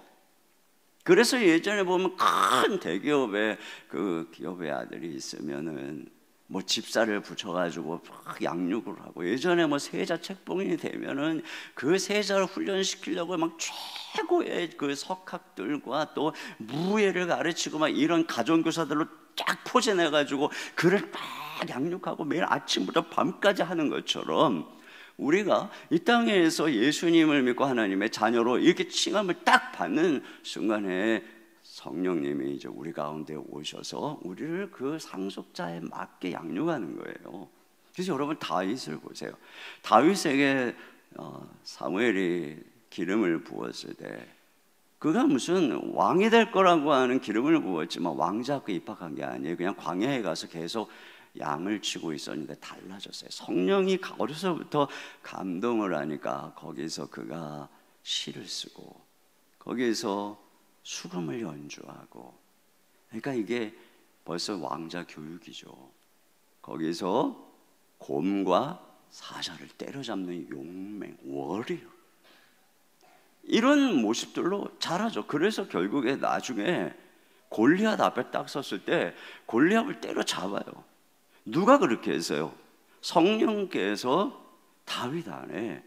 Speaker 6: 그래서 예전에 보면 큰 대기업에 그 기업의 아들이 있으면은 뭐 집사를 붙여가지고 막 양육을 하고, 예전에 뭐 세자 책봉이 되면은 그 세자를 훈련시키려고 막 최고의 그 석학들과 또 무예를 가르치고 막 이런 가정교사들로 쫙 포진해가지고 그를 막 양육하고 매일 아침부터 밤까지 하는 것처럼 우리가 이 땅에서 예수님을 믿고 하나님의 자녀로 이렇게 칭함을 딱 받는 순간에 성령님이 이제 우리 가운데 오셔서 우리를 그 상속자에 맞게 양육하는 거예요. 그래서 여러분 다윗을 보세요. 다윗에게 사무엘이 기름을 부었을 때 그가 무슨 왕이 될 거라고 하는 기름을 부었지만 왕자께 입학한 게 아니에요. 그냥 광야에 가서 계속 양을 치고 있었는데 달라졌어요. 성령이 어려서부터 감동을 하니까 거기서 그가 시를 쓰고 거기에서 수금을 연주하고, 그러니까 이게 벌써 왕자 교육이죠. 거기서 곰과 사자를 때려잡는 용맹, 워리어, 이런 모습들로 자라죠. 그래서 결국에 나중에 골리앗 앞에 딱 섰을 때 골리앗을 때려잡아요. 누가 그렇게 했어요? 성령께서 다윗 안에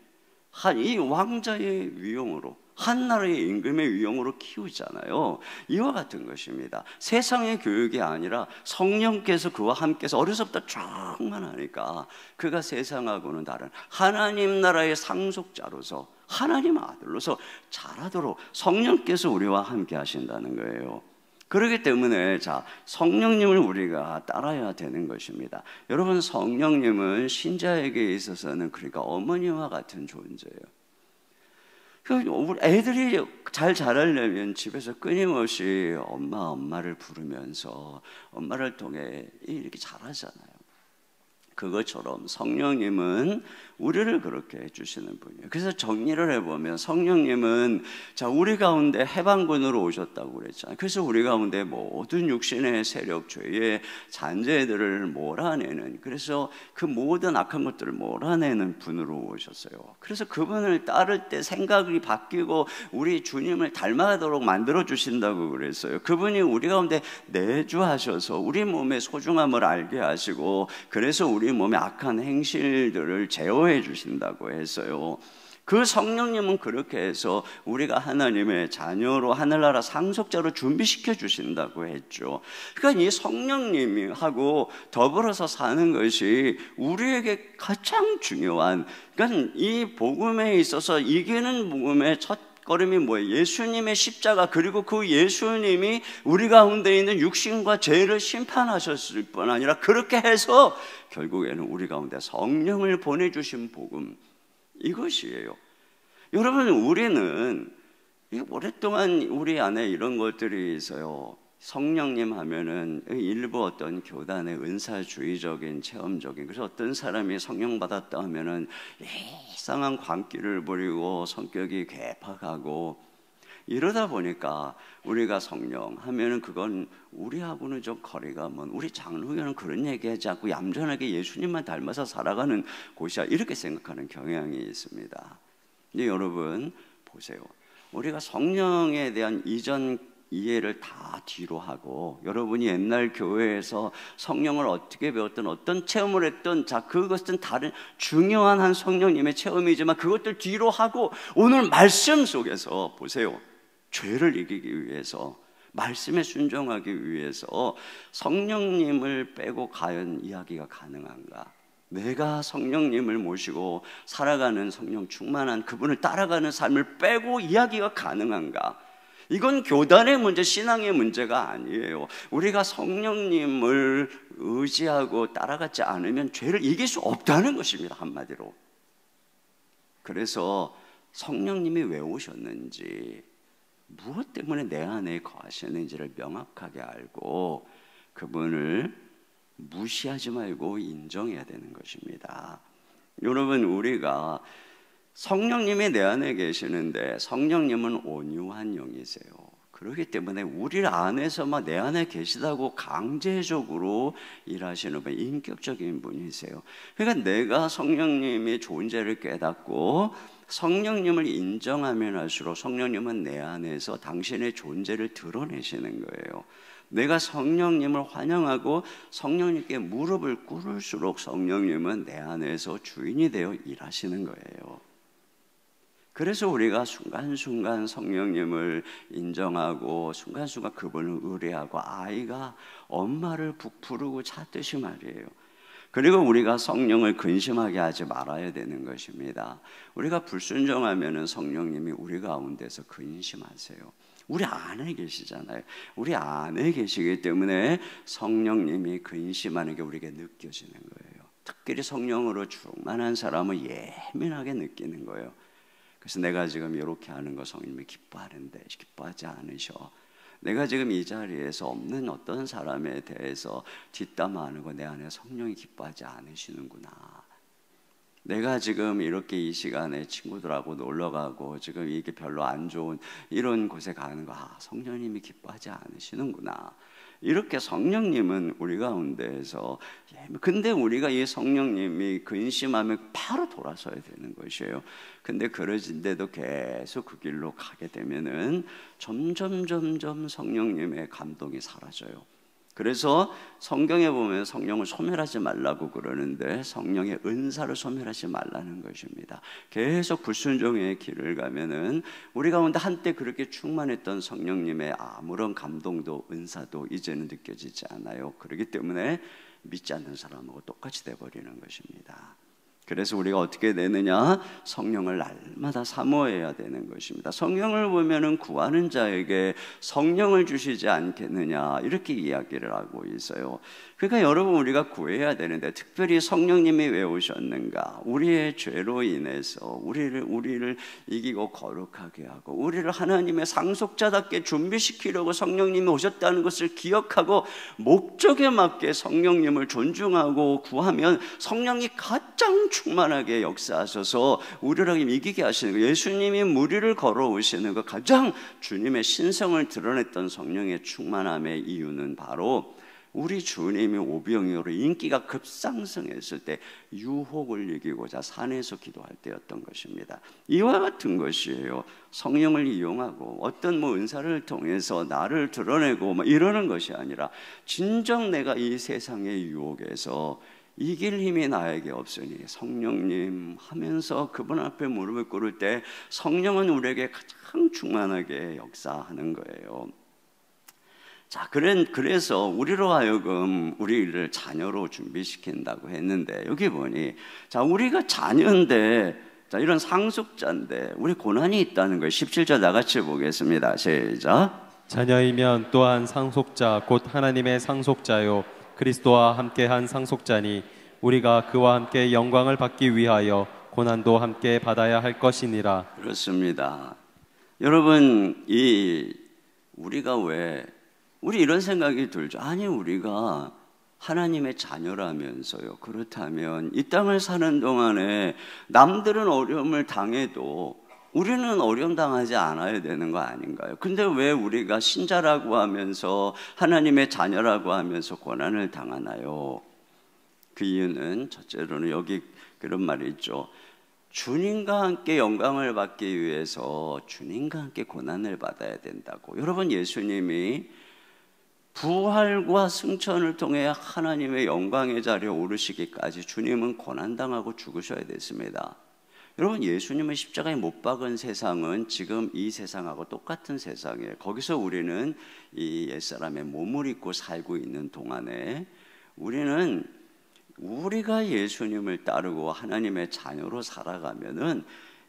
Speaker 6: 이 왕자의 위용으로, 한 나라의 임금의 위용으로 키우잖아요. 이와 같은 것입니다. 세상의 교육이 아니라 성령께서 그와 함께서 어려서부터 충만하니까 그가 세상하고는 다른 하나님 나라의 상속자로서, 하나님 아들로서 자라도록 성령께서 우리와 함께 하신다는 거예요. 그렇기 때문에 성령님을 우리가 따라야 되는 것입니다. 여러분, 성령님은 신자에게 있어서는 그러니까 어머니와 같은 존재예요. 우리 애들이 잘 자라려면 집에서 끊임없이 엄마를 부르면서 엄마를 통해 이렇게 자라잖아요. 그것처럼 성령님은 우리를 그렇게 해주시는 분이에요. 그래서 정리를 해보면 성령님은 우리 가운데 해방군으로 오셨다고 그랬잖아요. 그래서 우리 가운데 모든 육신의 세력, 죄의 잔재들을 몰아내는, 그래서 그 모든 악한 것들을 몰아내는 분으로 오셨어요. 그래서 그분을 따를 때 생각이 바뀌고 우리 주님을 닮아가도록 만들어 주신다고 그랬어요. 그분이 우리 가운데 내주하셔서 우리 몸의 소중함을 알게 하시고, 그래서 우리 몸의 악한 행실들을 제어해 주신다고 했어요. 그 성령님은 그렇게 해서 우리가 하나님의 자녀로 하늘나라 상속자로 준비시켜 주신다고 했죠. 그러니까 이 성령님하고 더불어서 사는 것이 우리에게 가장 중요한, 그러니까 이 복음에 있어서 이기는 복음의 첫 걸음이 뭐예요? 예수님의 십자가, 그리고 그 예수님이 우리 가운데 있는 육신과 죄를 심판하셨을 뿐 아니라 그렇게 해서 결국에는 우리 가운데 성령을 보내주신 복음, 이것이에요. 여러분, 우리는 오랫동안 우리 안에 이런 것들이 있어요. 성령님 하면은 일부 어떤 교단의 은사주의적인 체험적인, 그래서 어떤 사람이 성령 받았다 하면은 이상한 광기를 부리고 성격이 괴팍하고, 이러다 보니까 우리가 성령 하면은 그건 우리하고는 좀 거리가 먼, 우리 장로교는 그런 얘기하지 않고 얌전하게 예수님만 닮아서 살아가는 곳이야, 이렇게 생각하는 경향이 있습니다. 근데 여러분 보세요. 우리가 성령에 대한 이전 이해를 다 뒤로 하고, 여러분이 옛날 교회에서 성령을 어떻게 배웠든 어떤 체험을 했든, 자, 그것은 다른 중요한 한 성령님의 체험이지만 그것들 뒤로 하고 오늘 말씀 속에서 보세요. 죄를 이기기 위해서, 말씀에 순종하기 위해서 성령님을 빼고 과연 이야기가 가능한가? 내가 성령님을 모시고 살아가는 성령 충만한 그분을 따라가는 삶을 빼고 이야기가 가능한가? 이건 교단의 문제, 신앙의 문제가 아니에요. 우리가 성령님을 의지하고 따라가지 않으면 죄를 이길 수 없다는 것입니다, 한마디로. 그래서 성령님이 왜 오셨는지, 무엇 때문에 내 안에 거하시는지를 명확하게 알고 그분을 무시하지 말고 인정해야 되는 것입니다. 여러분, 우리가 성령님이 내 안에 계시는데 성령님은 온유한 영이세요. 그렇기 때문에 우리 안에서만 내 안에 계시다고 강제적으로 일하시는 분, 인격적인 분이세요. 그러니까 내가 성령님의 존재를 깨닫고 성령님을 인정하면 할수록 성령님은 내 안에서 당신의 존재를 드러내시는 거예요. 내가 성령님을 환영하고 성령님께 무릎을 꿇을수록 성령님은 내 안에서 주인이 되어 일하시는 거예요. 그래서 우리가 순간순간 성령님을 인정하고 순간순간 그분을 의뢰하고, 아이가 엄마를 부르고 찾듯이 말이에요. 그리고 우리가 성령을 근심하게 하지 말아야 되는 것입니다. 우리가 불순종하면 성령님이 우리 가운데서 근심하세요. 우리 안에 계시잖아요. 우리 안에 계시기 때문에 성령님이 근심하는 게 우리에게 느껴지는 거예요. 특별히 성령으로 충만한 사람은 예민하게 느끼는 거예요. 그래서 내가 지금 이렇게 하는 거 성령님이 기뻐하는데 기뻐하지 않으셔. 내가 지금 이 자리에서 없는 어떤 사람에 대해서 뒷담화하는 거 내 안에 성령이 기뻐하지 않으시는구나. 내가 지금 이렇게 이 시간에 친구들하고 놀러가고 지금 이게 별로 안 좋은 이런 곳에 가는 거, 성령님이 기뻐하지 않으시는구나. 이렇게 성령님은 우리 가운데에서, 근데 우리가 이 성령님이 근심하면 바로 돌아서야 되는 것이에요. 근데 그러진데도 계속 그 길로 가게 되면은 점점 성령님의 감동이 사라져요. 그래서 성경에 보면 성령을 소멸하지 말라고 그러는데 성령의 은사를 소멸하지 말라는 것입니다. 계속 불순종의 길을 가면은 우리 가운데 한때 그렇게 충만했던 성령님의 아무런 감동도 은사도 이제는 느껴지지 않아요. 그렇기 때문에 믿지 않는 사람하고 똑같이 돼버리는 것입니다. 그래서 우리가 어떻게 되느냐? 성령을 날마다 사모해야 되는 것입니다. 성령을 보면은 구하는 자에게 성령을 주시지 않겠느냐, 이렇게 이야기를 하고 있어요. 그러니까 여러분, 우리가 구해야 되는데, 특별히 성령님이 왜 오셨는가? 우리의 죄로 인해서 우리를 이기고 거룩하게 하고 우리를 하나님의 상속자답게 준비시키려고 성령님이 오셨다는 것을 기억하고 목적에 맞게 성령님을 존중하고 구하면 성령이 가장 충만하게 역사하셔서 우리를 이기게 하시는 거예요. 예수님이 무리를 걸어오시는 거, 가장 주님의 신성을 드러냈던 성령의 충만함의 이유는 바로 우리 주님이 오병이어로 인기가 급상승했을 때 유혹을 이기고자 산에서 기도할 때였던 것입니다. 이와 같은 것이에요. 성령을 이용하고 어떤 은사를 통해서 나를 드러내고 이러는 것이 아니라, 진정 내가 이 세상의 유혹에서 이길 힘이 나에게 없으니 성령님 하면서 그분 앞에 무릎을 꿇을 때 성령은 우리에게 가장 충만하게 역사하는 거예요. 자, 그래서 우리로 하여금 우리를 자녀로 준비시킨다고 했는데, 여기 보니, 자, 우리가 자녀인데, 자, 이런 상속자인데 우리 고난이 있다는 거예요. 17절 다 같이 보겠습니다. 시작.
Speaker 7: 자녀이면 또한 상속자 곧 하나님의 상속자요 그리스도와 함께한 상속자니 우리가 그와 함께 영광을 받기 위하여 고난도 함께 받아야 할 것이니라.
Speaker 6: 그렇습니다. 여러분, 우리 이런 생각이 들죠. 아니, 우리가 하나님의 자녀라면서요. 그렇다면 이 땅을 사는 동안에 남들은 어려움을 당해도 우리는 어려움 당하지 않아야 되는 거 아닌가요? 근데 왜 우리가 신자라고 하면서 하나님의 자녀라고 하면서 고난을 당하나요? 그 이유는 첫째로는 여기 그런 말이 있죠. 주님과 함께 영광을 받기 위해서 주님과 함께 고난을 받아야 된다고. 여러분, 예수님이 부활과 승천을 통해 하나님의 영광의 자리에 오르시기까지 주님은 고난당하고 죽으셔야 됐습니다. 여러분, 예수님은 십자가에 못 박은 세상은 지금 이 세상하고 똑같은 세상이에요. 거기서 우리는 이 옛사람의 몸을 입고 살고 있는 동안에 우리는 우리가 예수님을 따르고 하나님의 자녀로 살아가면은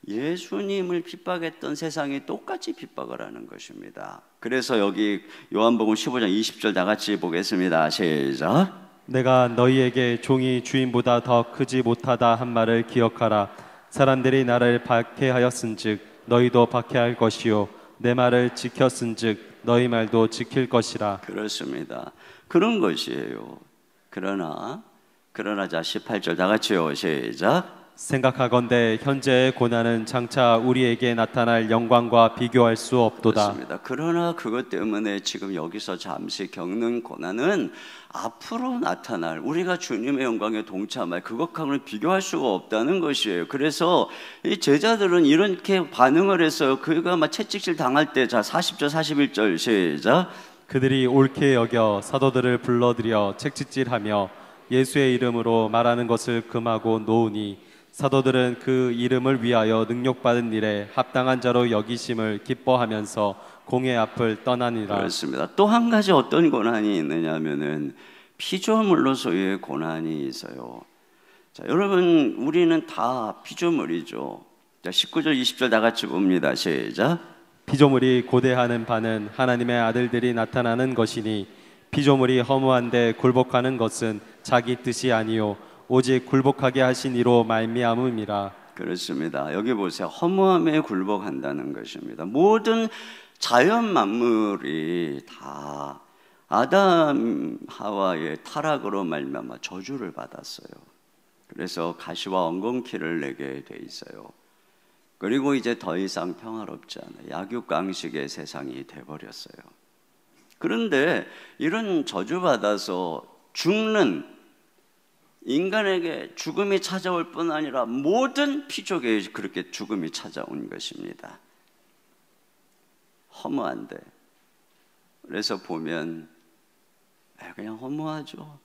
Speaker 6: 예수님을 핍박했던 세상이 똑같이 핍박을 하는 것입니다. 그래서 여기 요한복음 15장 20절 다 같이 보겠습니다. 시작.
Speaker 7: 내가 너희에게 종이 주인보다 더 크지 못하다 한 말을 기억하라. 사람들이 나를 박해하였은즉 너희도 박해할 것이요 내 말을 지켰은즉 너희 말도 지킬 것이라.
Speaker 6: 그렇습니다. 그런 것이에요. 그러나 자 18절 다 같이요. 시작.
Speaker 7: 생각하건대 현재의 고난은 장차 우리에게 나타날 영광과 비교할 수 없도다.
Speaker 6: 그렇습니다. 그러나 그것 때문에 지금 여기서 잠시 겪는 고난은 앞으로 나타날 우리가 주님의 영광에 동참할 그것과는 비교할 수가 없다는 것이에요. 그래서 이 제자들은 이렇게 반응을 했어요. 그가 막 채찍질 당할 때, 자 40절 41절 시작.
Speaker 7: 그들이 옳게 여겨 사도들을 불러들여 채찍질하며 예수의 이름으로 말하는 것을 금하고 놓으니 사도들은 그 이름을 위하여 능력받은 일에 합당한 자로 여기심을 기뻐하면서 공회 앞을 떠나니라.
Speaker 6: 그렇습니다. 또 한 가지 어떤 고난이 있느냐 하면은 피조물로서의 고난이 있어요. 자, 여러분, 우리는 다 피조물이죠. 자, 19절 20절 다 같이 봅니다. 시작.
Speaker 7: 피조물이 고대하는 바는 하나님의 아들들이 나타나는 것이니 피조물이 허무한데 굴복하는 것은 자기 뜻이 아니요 오직 굴복하게 하신 이로 말미암음이라.
Speaker 6: 그렇습니다. 여기 보세요. 허무함에 굴복한다는 것입니다. 모든 자연 만물이 다 아담 하와의 타락으로 말미암아 저주를 받았어요. 그래서 가시와 엉겅퀴를 내게 돼 있어요. 그리고 이제 더 이상 평화롭지 않아요. 약육강식의 세상이 돼버렸어요. 그런데 이런 저주받아서 죽는 인간에게 죽음이 찾아올 뿐 아니라 모든 피조계에 그렇게 죽음이 찾아온 것입니다. 허무한데. 그래서 보면 그냥 허무하죠.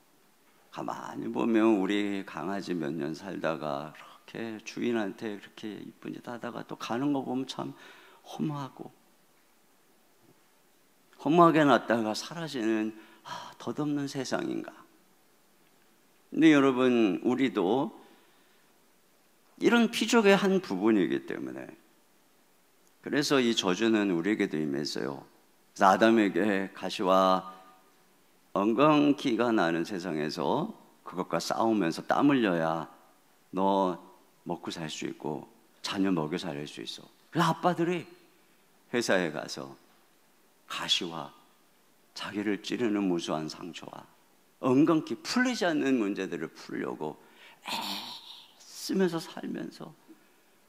Speaker 6: 가만히 보면 우리 강아지 몇 년 살다가 그렇게 주인한테 그렇게 이쁜 짓 하다가 또 가는 거 보면 참 허무하고, 허무하게 놨다가 사라지는 덧없는 세상인가. 근데 여러분, 우리도 이런 피족의 한 부분이기 때문에, 그래서 이 저주는 우리에게도 임했어요. 그래서 아담에게 가시와 엉겅퀴가 나는 세상에서 그것과 싸우면서 땀 흘려야 너 먹고 살 수 있고 자녀 먹여 살릴 수 있어. 그래서 아빠들이 회사에 가서 가시와 자기를 찌르는 무수한 상처와 엉겅퀴 풀리지 않는 문제들을 풀려고 애쓰면서 살면서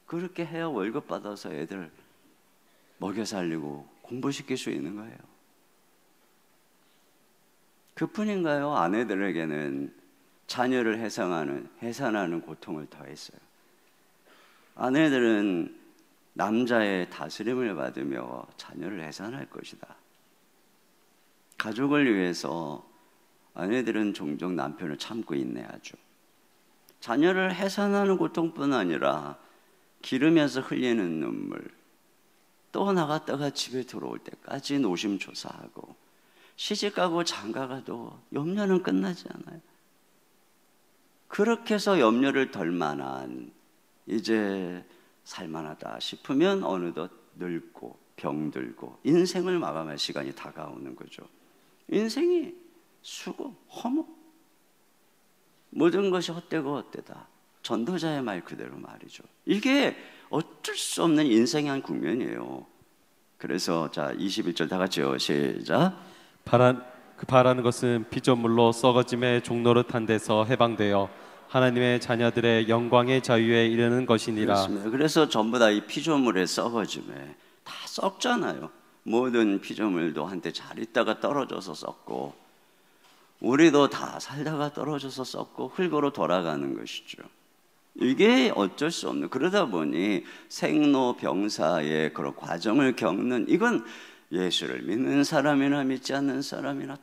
Speaker 6: 그렇게 해야 월급 받아서 애들 먹여 살리고 공부시킬 수 있는 거예요. 그뿐인가요? 아내들에게는 자녀를 해산하는 고통을 더했어요. 아내들은 남자의 다스림을 받으며 자녀를 해산할 것이다. 가족을 위해서 아내들은 종종 남편을 참고 인내하죠. 자녀를 해산하는 고통뿐 아니라 기르면서 흘리는 눈물, 또 나갔다가 집에 들어올 때까지 노심초사하고, 시집가고 장가가도 염려는 끝나지 않아요. 그렇게 해서 염려를 덜 만한, 이제 살만하다 싶으면 어느덧 늙고 병들고 인생을 마감할 시간이 다가오는 거죠. 인생이 수고, 허무, 모든 것이 헛되고 헛되다. 전도자의 말 그대로 말이죠. 이게 어쩔 수 없는 인생의 한 국면이에요. 그래서 자 21절 다 같이요. 시작.
Speaker 7: 바라는 것은 피조물로 썩어짐의 종노릇한 데서 해방되어 하나님의 자녀들의 영광의 자유에 이르는 것이니라.
Speaker 6: 그렇습니다. 그래서 전부 다 이 피조물의 썩어짐에 다 썩잖아요. 모든 피조물도 한때 잘 있다가 떨어져서 썩고, 우리도 다 살다가 떨어져서 썩고 흙으로 돌아가는 것이죠. 이게 어쩔 수 없는, 그러다 보니 생로병사의 그런 과정을 겪는, 이건 예수를 믿는 사람이나 믿지 않는 사람이나 다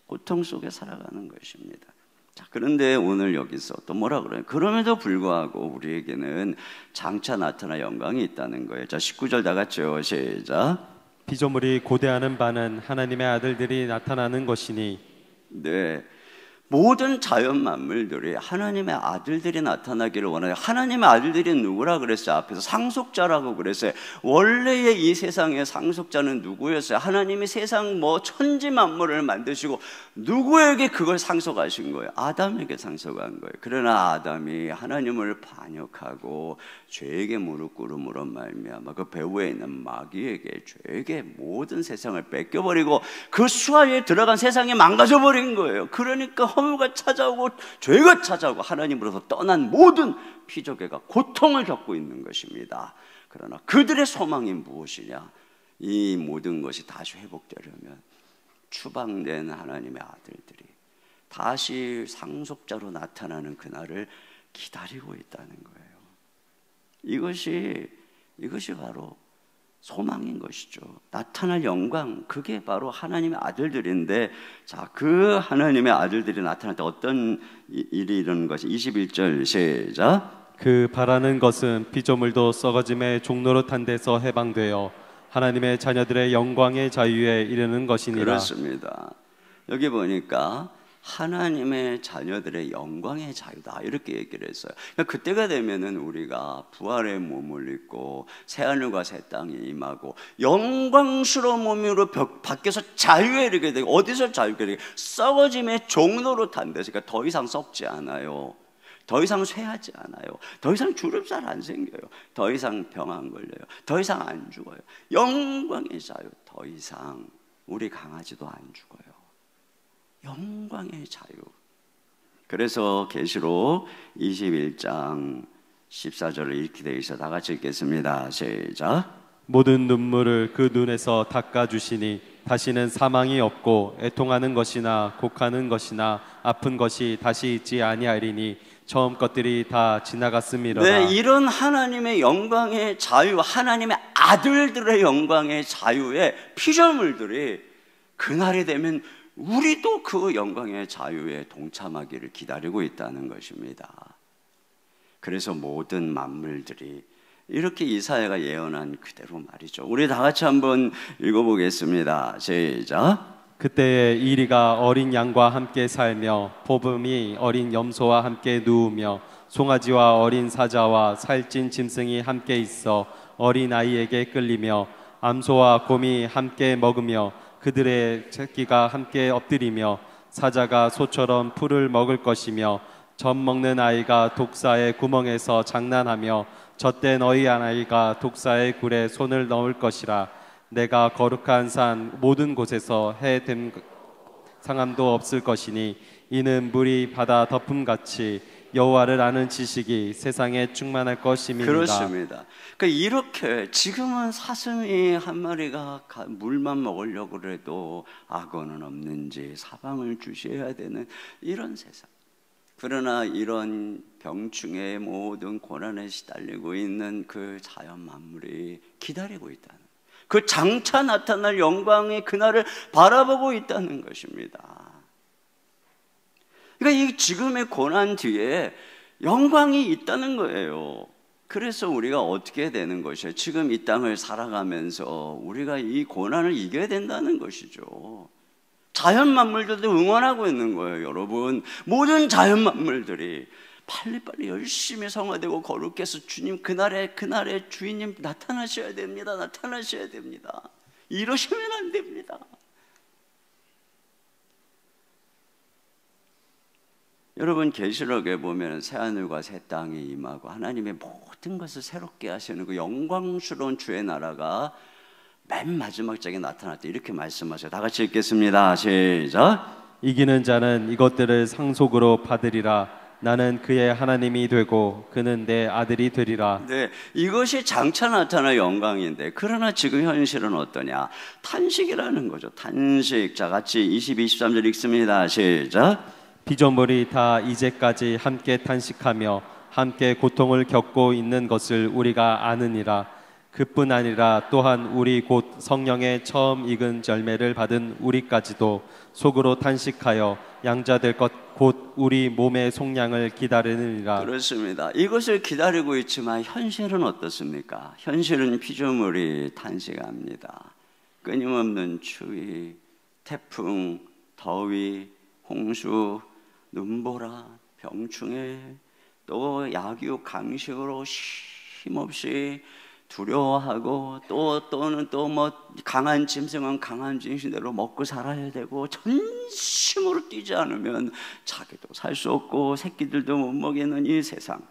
Speaker 6: 고통 속에 살아가는 것입니다. 자, 그런데 오늘 여기서 또 뭐라 그래요? 그럼에도 불구하고 우리에게는 장차 나타날 영광이 있다는 거예요. 자, 19절 다 같이요. 시작.
Speaker 7: 피조물이 고대하는 바는 하나님의 아들들이 나타나는 것이니.
Speaker 6: 네, 모든 자연 만물들이 하나님의 아들들이 나타나기를 원해요. 하나님의 아들들이 누구라 그랬어요? 앞에서 상속자라고 그랬어요. 원래의 이 세상의 상속자는 누구였어요? 하나님이 세상 뭐 천지 만물을 만드시고 누구에게 그걸 상속하신 거예요? 아담에게 상속한 거예요. 그러나 아담이 하나님을 반역하고 죄에게 무릎 꿇음으로 말미암아 그 배후에 있는 마귀에게, 죄에게 모든 세상을 뺏겨버리고 그 수하에 들어간 세상이 망가져버린 거예요. 그러니까 허무가 찾아오고 죄가 찾아오고 하나님으로부터 떠난 모든 피조계가 고통을 겪고 있는 것입니다. 그러나 그들의 소망이 무엇이냐? 이 모든 것이 다시 회복되려면 추방된 하나님의 아들들이 다시 상속자로 나타나는 그날을 기다리고 있다는 거예요. 이것이 바로 소망인 것이죠. 나타날 영광, 그게 바로 하나님의 아들들인데, 자, 그 하나님의 아들들이 나타날 때 어떤 일이 이루는 것이 21절 시작.
Speaker 7: 그 바라는 것은 피조물도 썩어짐의 종로로 탄 데서 해방되어 하나님의 자녀들의 영광의 자유에 이르는 것이니라.
Speaker 6: 그렇습니다. 여기 보니까 하나님의 자녀들의 영광의 자유다, 이렇게 얘기를 했어요. 그러니까 그때가 되면은 우리가 부활의 몸을 입고 새하늘과 새 땅이 임하고 영광스러운 몸으로 밖에서 자유에 이르게 되고, 어디서 자유에 이르게? 썩어짐의 종로로 탄 데서. 그러니까 더 이상 썩지 않아요. 더 이상 쇠하지 않아요. 더 이상 주름살 안 생겨요. 더 이상 병 안 걸려요. 더 이상 안 죽어요. 영광의 자유. 더 이상 우리 강아지도 안 죽어요. 영광의 자유. 그래서 계시록 21장 14절을 이렇게 되어 있어. 다 같이 읽겠습니다. 시작.
Speaker 7: 모든 눈물을 그 눈에서 닦아주시니 다시는 사망이 없고 애통하는 것이나 곡하는 것이나 아픈 것이 다시 있지 아니하리니 처음 것들이 다 지나갔음이로다.
Speaker 6: 네, 이런 하나님의 영광의 자유, 하나님의 아들들의 영광의 자유에 피조물들이 그날이 되면 우리도 그 영광의 자유에 동참하기를 기다리고 있다는 것입니다. 그래서 모든 만물들이 이렇게 이사야가 예언한 그대로 말이죠. 우리 다 같이 한번 읽어보겠습니다. 시작.
Speaker 7: 그때에 이리가 어린 양과 함께 살며 보름이 어린 염소와 함께 누우며 송아지와 어린 사자와 살찐 짐승이 함께 있어 어린 아이에게 끌리며 암소와 곰이 함께 먹으며 그들의 새끼가 함께 엎드리며 사자가 소처럼 풀을 먹을 것이며 젖 먹는 아이가 독사의 구멍에서 장난하며 젖된 너희 아이가 독사의 굴에 손을 넣을 것이라. 내가 거룩한 산 모든 곳에서 해됨 상함도 없을 것이니 이는 물이 바다 덮음같이 여호와를 아는 지식이 세상에 충만할 것임이니라.
Speaker 6: 그렇습니다. 그러니까 이렇게 지금은 사슴이 한 마리가 물만 먹으려고 해도 악어는 없는지 사방을 주시해야 되는 이런 세상. 그러나 이런 병충해의 모든 고난에 시달리고 있는 그 자연 만물이 기다리고 있다는, 그 장차 나타날 영광의 그날을 바라보고 있다는 것입니다. 그러니까 이 지금의 고난 뒤에 영광이 있다는 거예요. 그래서 우리가 어떻게 되는 것이에요? 지금 이 땅을 살아가면서 우리가 이 고난을 이겨야 된다는 것이죠. 자연 만물들도 응원하고 있는 거예요, 여러분. 모든 자연 만물들이 빨리빨리 열심히 성화되고 거룩해서 주님 그날에 주인님 나타나셔야 됩니다. 나타나셔야 됩니다. 이러시면 안 됩니다. 여러분, 계시록에 보면 새하늘과 새 땅이 임하고 하나님의 모든 것을 새롭게 하시는 그 영광스러운 주의 나라가 맨 마지막 장에 나타날 때 이렇게 말씀하세요. 다 같이 읽겠습니다. 시작.
Speaker 7: 이기는 자는 이것들을 상속으로 받으리라. 나는 그의 하나님이 되고 그는 내 아들이 되리라.
Speaker 6: 네, 이것이 장차 나타날 영광인데, 그러나 지금 현실은 어떠냐? 탄식이라는 거죠. 탄식. 자, 같이 22, 23절 읽습니다. 시작.
Speaker 7: 피조물이 다 이제까지 함께 탄식하며 함께 고통을 겪고 있는 것을 우리가 아느니라. 그뿐 아니라 또한 우리 곧 성령의 처음 익은 열매를 받은 우리까지도 속으로 탄식하여 양자될 것 곧 우리 몸의 속량을 기다리느니라.
Speaker 6: 그렇습니다. 이것을 기다리고 있지만 현실은 어떻습니까? 현실은 피조물이 탄식합니다. 끊임없는 추위, 태풍, 더위, 홍수, 눈보라, 병충해, 또 약유, 강식으로 쉼없이 두려워하고 또는 또 뭐 강한 짐승은 강한 짐승대로 먹고 살아야 되고, 전심으로 뛰지 않으면 자기도 살 수 없고 새끼들도 못 먹이는 이 세상.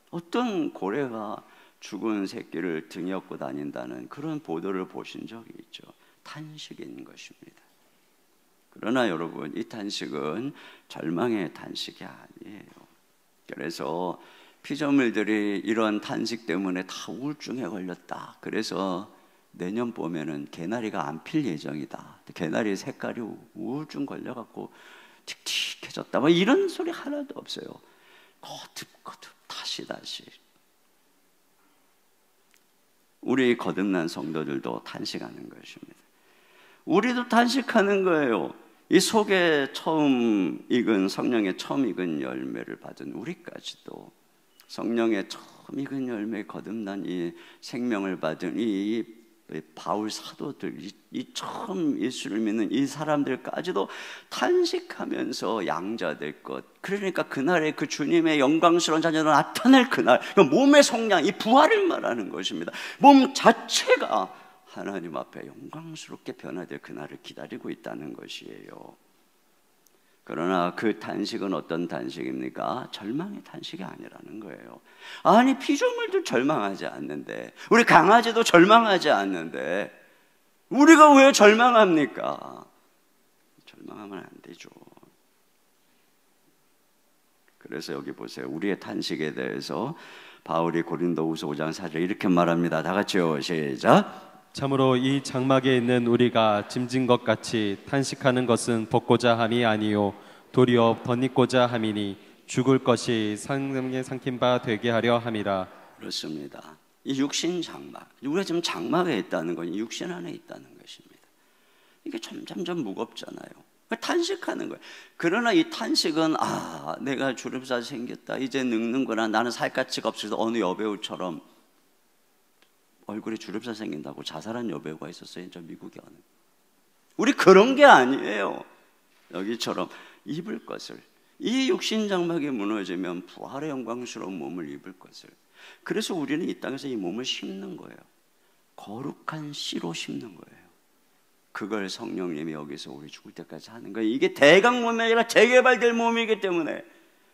Speaker 6: 어떤 고래가 죽은 새끼를 등에 업고 다닌다는 그런 보도를 보신 적이 있죠. 탄식인 것입니다. 그러나 여러분, 이 탄식은 절망의 탄식이 아니에요. 그래서 피조물들이 이런 탄식 때문에 다 우울증에 걸렸다. 그래서 내년 봄에는 개나리가 안 필 예정이다. 개나리 색깔이 우울증 걸려갖고 틱틱해졌다. 뭐 이런 소리 하나도 없어요. 거듭거듭 다시. 우리 거듭난 성도들도 탄식하는 것입니다. 우리도 탄식하는 거예요. 이 속에 처음 익은, 성령의 처음 익은 열매를 받은 우리까지도, 성령의 처음 익은 열매 거듭난 이 생명을 받은 이 바울 사도들, 이 처음 예수를 믿는 이 사람들까지도 탄식하면서 양자될 것. 그러니까 그날에 그 주님의 영광스러운 자녀로 나타날 그날, 몸의 속량, 이 부활을 말하는 것입니다. 몸 자체가 하나님 앞에 영광스럽게 변화될 그날을 기다리고 있다는 것이에요. 그러나 그 탄식은 어떤 탄식입니까? 절망의 탄식이 아니라는 거예요. 아니, 피조물도 절망하지 않는데, 우리 강아지도 절망하지 않는데 우리가 왜 절망합니까? 절망하면 안 되죠. 그래서 여기 보세요. 우리의 탄식에 대해서 바울이 고린도후서 5장 4절 이렇게 말합니다. 다 같이요. 시작.
Speaker 7: 참으로 이 장막에 있는 우리가 짐진 것 같이 탄식하는 것은 벗고자 함이 아니요 도리어 벗고자 함이니 죽을 것이 생명에 삼킨 바 되게 하려 함이라.
Speaker 6: 그렇습니다. 이 육신 장막, 우리가 지금 장막에 있다는 건 육신 안에 있다는 것입니다. 이게 점점 무겁잖아요. 탄식하는 거예요. 그러나 이 탄식은 내가 주름살 생겼다, 이제 늙는구나, 나는 살 가치가 없어서 어느 여배우처럼 얼굴에 주름살 생긴다고 자살한 여배우가 있었어요. 저 미국에 어느. 우리 그런 게 아니에요. 여기처럼 입을 것을, 이 육신 장막이 무너지면 부활의 영광스러운 몸을 입을 것을. 그래서 우리는 이 땅에서 이 몸을 심는 거예요. 거룩한 씨로 심는 거예요. 그걸 성령님이 여기서 우리 죽을 때까지 하는 거예요. 이게 대강 몸이 아니라 재개발될 몸이기 때문에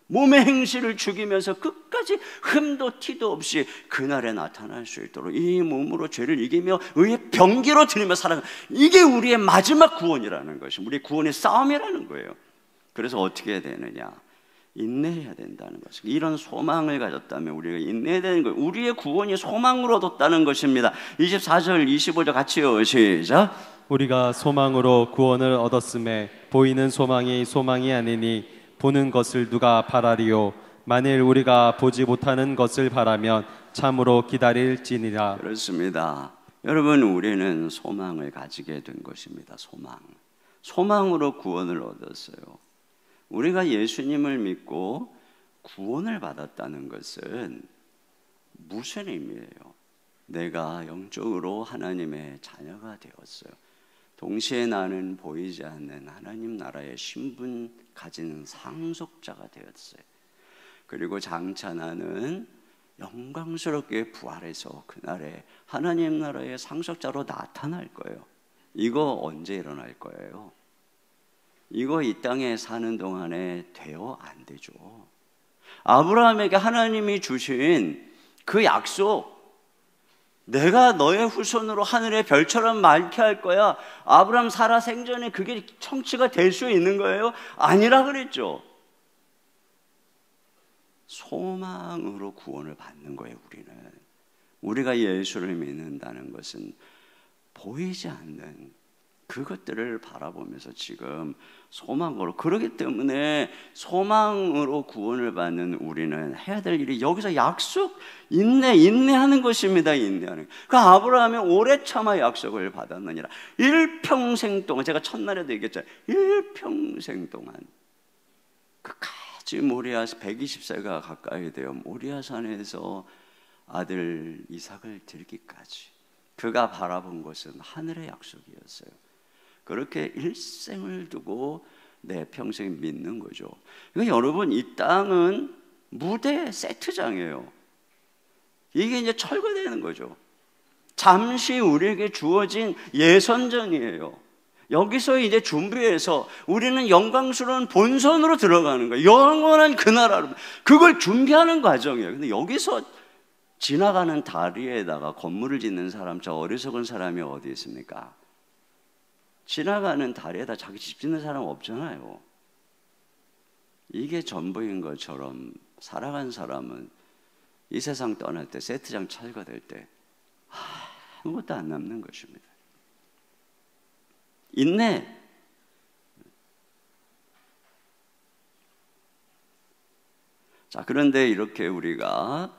Speaker 6: 몸의 행실을 죽이면서 끝까지 흠도 티도 없이 그날에 나타날 수 있도록 이 몸으로 죄를 이기며 의의 병기로 드리며 살아가는, 이게 우리의 마지막 구원이라는 것이, 우리의 구원의 싸움이라는 거예요. 그래서 어떻게 해야 되느냐? 인내해야 된다는 것입니다. 이런 소망을 가졌다면 우리가 인내해야 되는 거예요. 우리의 구원이 소망으로 얻었다는 것입니다. 24절 25절 같이요. 시작.
Speaker 7: 우리가 소망으로 구원을 얻었음에 보이는 소망이 소망이 아니니 보는 것을 누가 바라리요? 만일 우리가 보지 못하는 것을 바라면 참으로 기다릴지니라.
Speaker 6: 그렇습니다. 여러분, 우리는 소망을 가지게 된 것입니다. 소망으로 구원을 얻었어요. 우리가 예수님을 믿고 구원을 받았다는 것은 무슨 의미예요? 내가 영적으로 하나님의 자녀가 되었어요. 동시에 나는 보이지 않는 하나님 나라의 신분 가진 상속자가 되었어요. 그리고 장차 나는 영광스럽게 부활해서 그날에 하나님 나라의 상속자로 나타날 거예요. 이거 언제 일어날 거예요? 이거 이 땅에 사는 동안에 돼요? 안 되죠. 아브라함에게 하나님이 주신 그 약속, 내가 너의 후손으로 하늘의 별처럼 많게 할 거야. 아브라함 사라 생전에 그게 청취가 될 수 있는 거예요? 아니라 그랬죠. 소망으로 구원을 받는 거예요. 우리가 예수를 믿는다는 것은 보이지 않는 그것들을 바라보면서 지금 소망으로, 그렇기 때문에 소망으로 구원을 받는 우리는 해야 될 일이 여기서 약속, 인내하는 것입니다. 인내하는. 그 아브라함이 오래 참아 약속을 받았느니라. 일평생 동안, 제가 첫날에도 얘기했잖아요. 일평생 동안 끝까지 모리아 120세가 가까이 되어 모리아산에서 아들 이삭을 드리기까지 그가 바라본 것은 하늘의 약속이었어요. 그렇게 일생을 두고 내 평생 믿는 거죠. 그러니까 여러분, 이 땅은 무대 세트장이에요. 이게 이제 철거되는 거죠. 잠시 우리에게 주어진 예선전이에요. 여기서 이제 준비해서 우리는 영광스러운 본선으로 들어가는 거예요. 영원한 그 나라로. 그걸 준비하는 과정이에요. 근데 여기서 지나가는 다리에다가 건물을 짓는 사람, 저 어리석은 사람이 어디 있습니까? 지나가는 다리에다 자기 집 짓는 사람 없잖아요. 이게 전부인 것처럼 살아간 사람은 이 세상 떠날 때, 세트장 철거될 때 아무것도 안 남는 것입니다. 인내. 자, 그런데 이렇게 우리가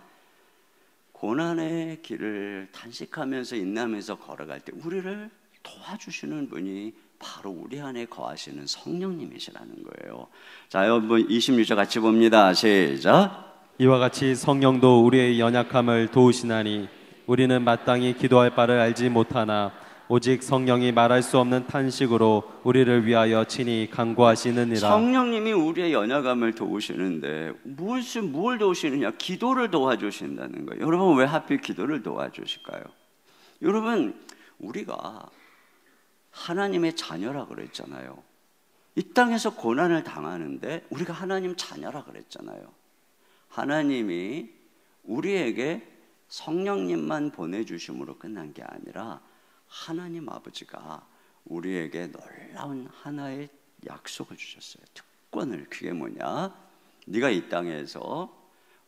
Speaker 6: 고난의 길을 단식하면서 인내하면서 걸어갈 때 우리를 도와주시는 분이 바로 우리 안에 거하시는 성령님이시라는 거예요. 자, 여러분 26절 같이 봅니다. 시작.
Speaker 7: 이와 같이 성령도 우리의 연약함을 도우시나니 우리는 마땅히 기도할 바를 알지 못하나 오직 성령이 말할 수 없는 탄식으로 우리를 위하여 친히 간구하시느니라.
Speaker 6: 성령님이 우리의 연약함을 도우시는데 뭘 도우시느냐? 기도를 도와주신다는 거예요. 여러분, 왜 하필 기도를 도와주실까요? 여러분, 우리가 하나님의 자녀라 그랬잖아요. 이 땅에서 고난을 당하는데 우리가 하나님 자녀라 그랬잖아요. 하나님이 우리에게 성령님만 보내주심으로 끝난 게 아니라 하나님 아버지가 우리에게 놀라운 하나의 약속을 주셨어요. 특권을. 그게 뭐냐? 네가 이 땅에서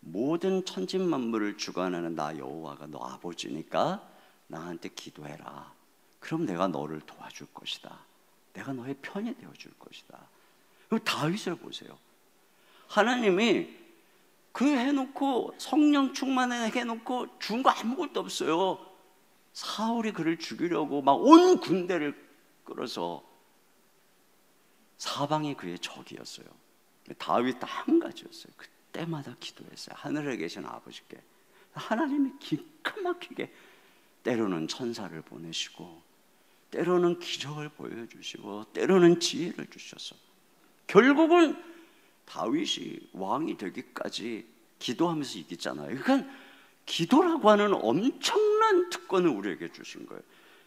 Speaker 6: 모든 천진만물을 주관하는 나 여호와가 너 아버지니까 나한테 기도해라. 그럼 내가 너를 도와줄 것이다. 내가 너의 편이 되어줄 것이다. 그럼 다윗을 보세요. 하나님이 그 해놓고 성령 충만해 해놓고 준 거 아무것도 없어요. 사울이 그를 죽이려고 막 온 군대를 끌어서 사방이 그의 적이었어요. 다윗 딱 한 가지였어요. 그때마다 기도했어요. 하늘에 계신 아버지께. 하나님이 기가 막히게 때로는 천사를 보내시고 때로는 기적을 보여주시고 때로는 지혜를 주셔서 결국은 다윗이 왕이 되기까지 기도하면서 이겼잖아요. 그러니까 기도라고 하는 엄청난 특권을 우리에게 주신 거예요.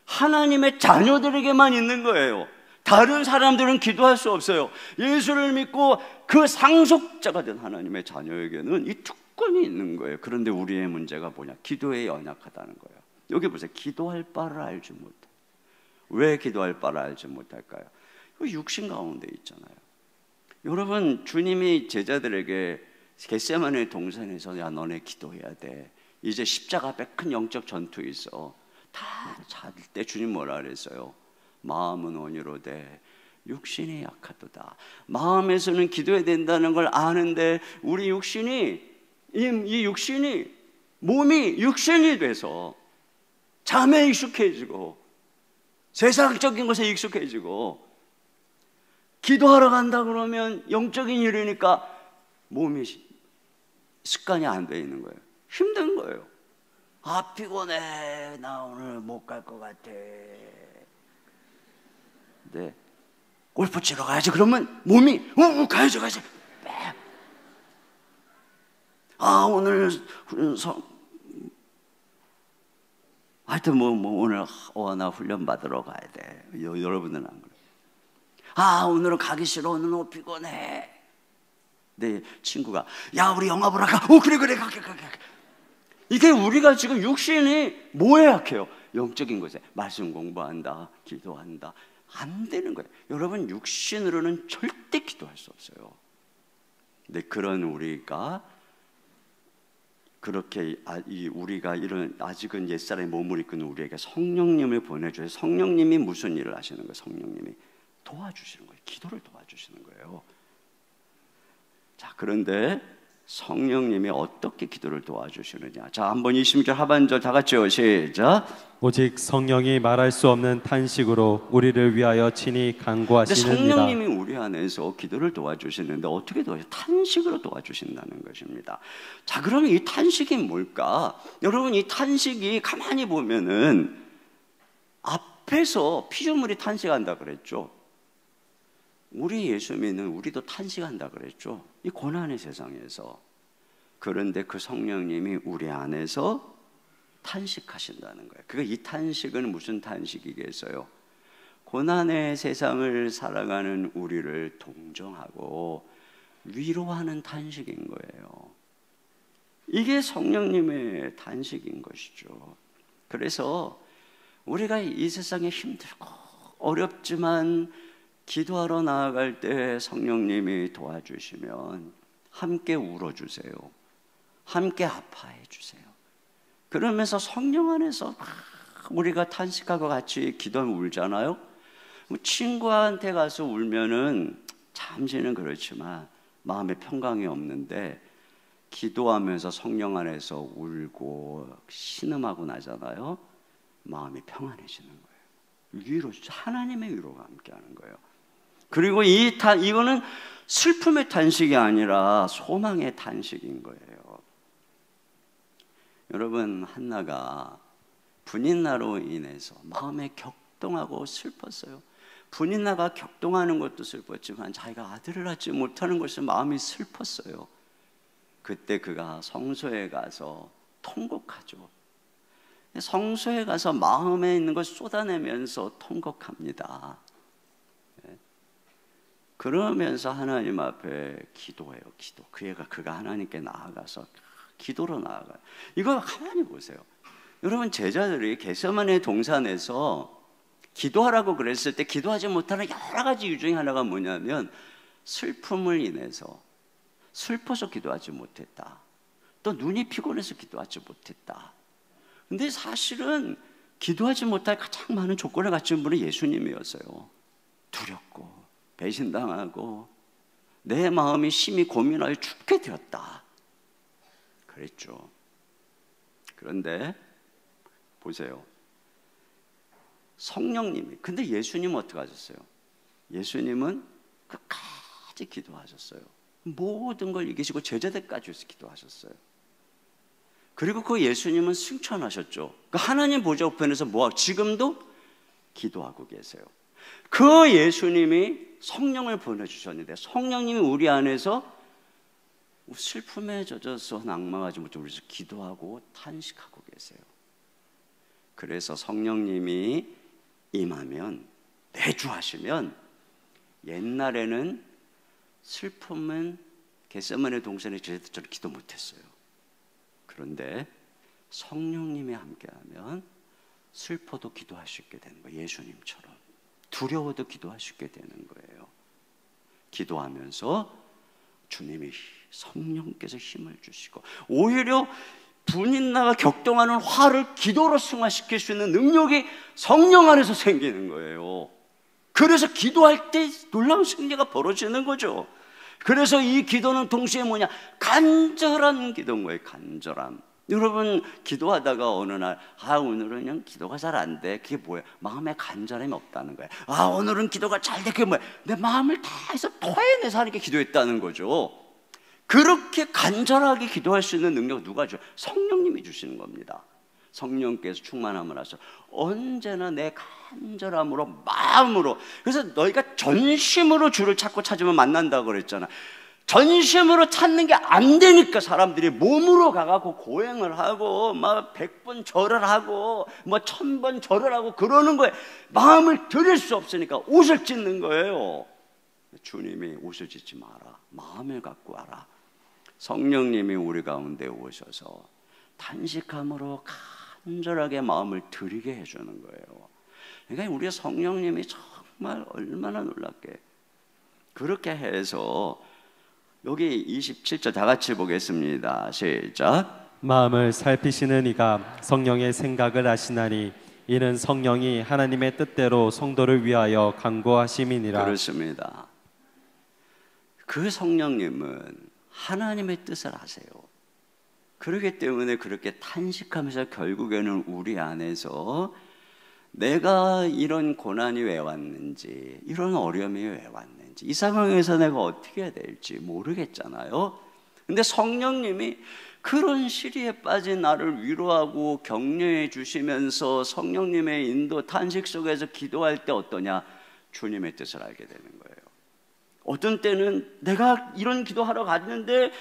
Speaker 6: 하나님의 자녀들에게만 있는 거예요. 다른 사람들은 기도할 수 없어요. 예수를 믿고 그 상속자가 된 하나님의 자녀에게는 이 특권이 있는 거예요. 그런데 우리의 문제가 뭐냐? 기도에 연약하다는 거예요. 여기 보세요. 기도할 바를 알지 못해. 왜 기도할 바를 알지 못할까요? 육신 가운데 있잖아요. 여러분, 주님이 제자들에게 겟세마네 동산에서 야 너네 기도해야 돼. 이제 십자가 앞에 큰 영적 전투 있어. 다 잘 때 주님 뭐라 그랬어요? 마음은 온유로되 육신이 약하도다. 마음에서는 기도해야 된다는 걸 아는데 우리 육신이 이 육신이 몸이 육신이 돼서 잠에 익숙해지고 세상적인 것에 익숙해지고 기도하러 간다 그러면 영적인 일이니까 몸이 습관이 안 돼 있는 거예요. 힘든 거예요. 아, 피곤해. 나 오늘 못 갈 것 같아. 네, 골프 치러 가야지. 그러면 몸이 가야지. 아, 오늘 하여튼 오늘 나 훈련 받으러 가야 돼. 여러분들은 안 그래요? 아, 오늘은 가기 싫어. 오늘 너무 피곤해. 내 친구가 야 우리 영화 보러 가. 그래 가. 이게 우리가 지금 육신이 뭐에 약해요? 영적인 것에 말씀 공부한다, 기도한다. 안 되는 거예요. 여러분, 육신으로는 절대 기도할 수 없어요. 근데 그런 우리가 그렇게 우리가 이런 아직은 옛사람의 몸을 입고 있는 우리에게 성령님을 보내줘요. 성령님이 무슨 일을 하시는 거예요? 성령님이 도와주시는 거예요. 기도를 도와주시는 거예요. 자, 그런데 성령님이 어떻게 기도를 도와주시느냐? 자, 한번 20절 하반절 다 같이요. 시작.
Speaker 7: 오직 성령이 말할 수 없는 탄식으로 우리를 위하여 친히 간구하시느니라.
Speaker 6: 성령님이 우리 안에서 기도를 도와주시는데 어떻게 도와주세요? 탄식으로 도와주신다는 것입니다. 자, 그러면 이 탄식이 뭘까? 여러분, 이 탄식이 가만히 보면은 앞에서 피조물이 탄식한다 그랬죠. 우리 예수 믿는 우리도 탄식한다 그랬죠. 이 고난의 세상에서. 그런데 그 성령님이 우리 안에서 탄식하신다는 거예요. 이 탄식은 무슨 탄식이겠어요? 고난의 세상을 살아가는 우리를 동정하고 위로하는 탄식인 거예요. 이게 성령님의 탄식인 것이죠. 그래서 우리가 이 세상에 힘들고 어렵지만 기도하러 나아갈 때 성령님이 도와주시면 함께 울어주세요. 함께 아파해 주세요. 그러면서 성령 안에서 우리가 탄식하고 같이 기도하면 울잖아요. 친구한테 가서 울면은 잠시는 그렇지만 마음에 평강이 없는데 기도하면서 성령 안에서 울고 신음하고 나잖아요. 마음이 평안해지는 거예요. 위로, 하나님의 위로가 함께하는 거예요. 그리고 이거는 슬픔의 탄식이 아니라 소망의 탄식인 거예요. 여러분, 한나가 분인나로 인해서 마음에 격동하고 슬펐어요. 분인나가 격동하는 것도 슬펐지만 자기가 아들을 낳지 못하는 것에 마음이 슬펐어요. 그때 그가 성소에 가서 통곡하죠. 성소에 가서 마음에 있는 걸 쏟아내면서 통곡합니다. 그러면서 하나님 앞에 기도해요. 기도. 그가 하나님께 나아가서 기도로 나아가요. 이거 가만히 보세요. 여러분, 제자들이 겟세마네 동산에서 기도하라고 그랬을 때 기도하지 못하는 여러 가지 이유 중에 하나가 뭐냐면 슬픔을 인해서 슬퍼서 기도하지 못했다. 또 눈이 피곤해서 기도하지 못했다. 근데 사실은 기도하지 못할 가장 많은 조건을 갖춘 분은 예수님이었어요. 두렵고 배신당하고 내 마음이 심히 고민하여 죽게 되었다 그랬죠. 그런데 보세요. 성령님이, 근데 예수님은 어떻게 하셨어요? 예수님은 끝까지 기도하셨어요. 모든 걸 이기시고 제자들까지 기도하셨어요. 그리고 그 예수님은 승천하셨죠. 그 하나님 보좌 우편에서 지금도 기도하고 계세요. 그 예수님이 성령을 보내주셨는데 성령님이 우리 안에서 슬픔에 젖어서 낭망하지 못하고 우리서 기도하고 탄식하고 계세요. 그래서 성령님이 임하면, 내주하시면, 옛날에는 슬픔은 겟세마네 동산의 제자들처럼 기도 못했어요. 그런데 성령님이 함께하면 슬퍼도 기도할 수 있게 되는 거예요. 예수님처럼 두려워도 기도할 수 있게 되는 거예요. 기도하면서 주님이, 성령께서 힘을 주시고, 오히려 분인나가 격동하는 화를 기도로 승화시킬 수 있는 능력이 성령 안에서 생기는 거예요. 그래서 기도할 때 놀라운 승리가 벌어지는 거죠. 그래서 이 기도는 동시에 뭐냐? 간절한 기도인 거예요. 간절함. 여러분, 기도하다가 어느 날 오늘은 그냥 기도가 잘 안 돼. 그게 뭐예요? 마음에 간절함이 없다는 거예요. 오늘은 기도가 잘 돼. 그게 뭐예요? 내 마음을 다해서 토해내서 하나님께 기도했다는 거죠. 그렇게 간절하게 기도할 수 있는 능력을 누가 줘요? 성령님이 주시는 겁니다. 성령께서 충만함을 하셔 언제나 내 간절함으로, 마음으로. 그래서 너희가 전심으로 주를 찾으면 만난다고 그랬잖아. 전심으로 찾는 게 안 되니까 사람들이 몸으로 가갖고 고행을 하고 막 100번 절을 하고 뭐 1000번 절을 하고 그러는 거예요. 마음을 들일 수 없으니까 옷을 찢는 거예요. 주님이 옷을 찢지 마라. 마음을 갖고 와라. 성령님이 우리 가운데 오셔서 탄식함으로 간절하게 마음을 드리게 해주는 거예요. 그러니까 우리 성령님이 정말 얼마나 놀랍게 그렇게 해서, 여기 27절 다 같이 보겠습니다. 시작.
Speaker 7: 마음을 살피시는 이가 성령의 생각을 아시나니 이는 성령이 하나님의 뜻대로 성도를 위하여 간구하심이니라.
Speaker 6: 그렇습니다. 그 성령님은 하나님의 뜻을 아세요. 그렇기 때문에 그렇게 탄식하면서 결국에는 우리 안에서 내가 이런 고난이 왜 왔는지, 이런 어려움이 왜 왔는지, 이 상황에서 내가 어떻게 해야 될지 모르겠잖아요. 근데 성령님이 그런 시리에 빠진 나를 위로하고 격려해 주시면서 성령님의 인도, 탄식 속에서 기도할 때 어떠냐? 주님의 뜻을 알게 되는 거예요. 어떤 때는 내가 이런 기도하러 갔는데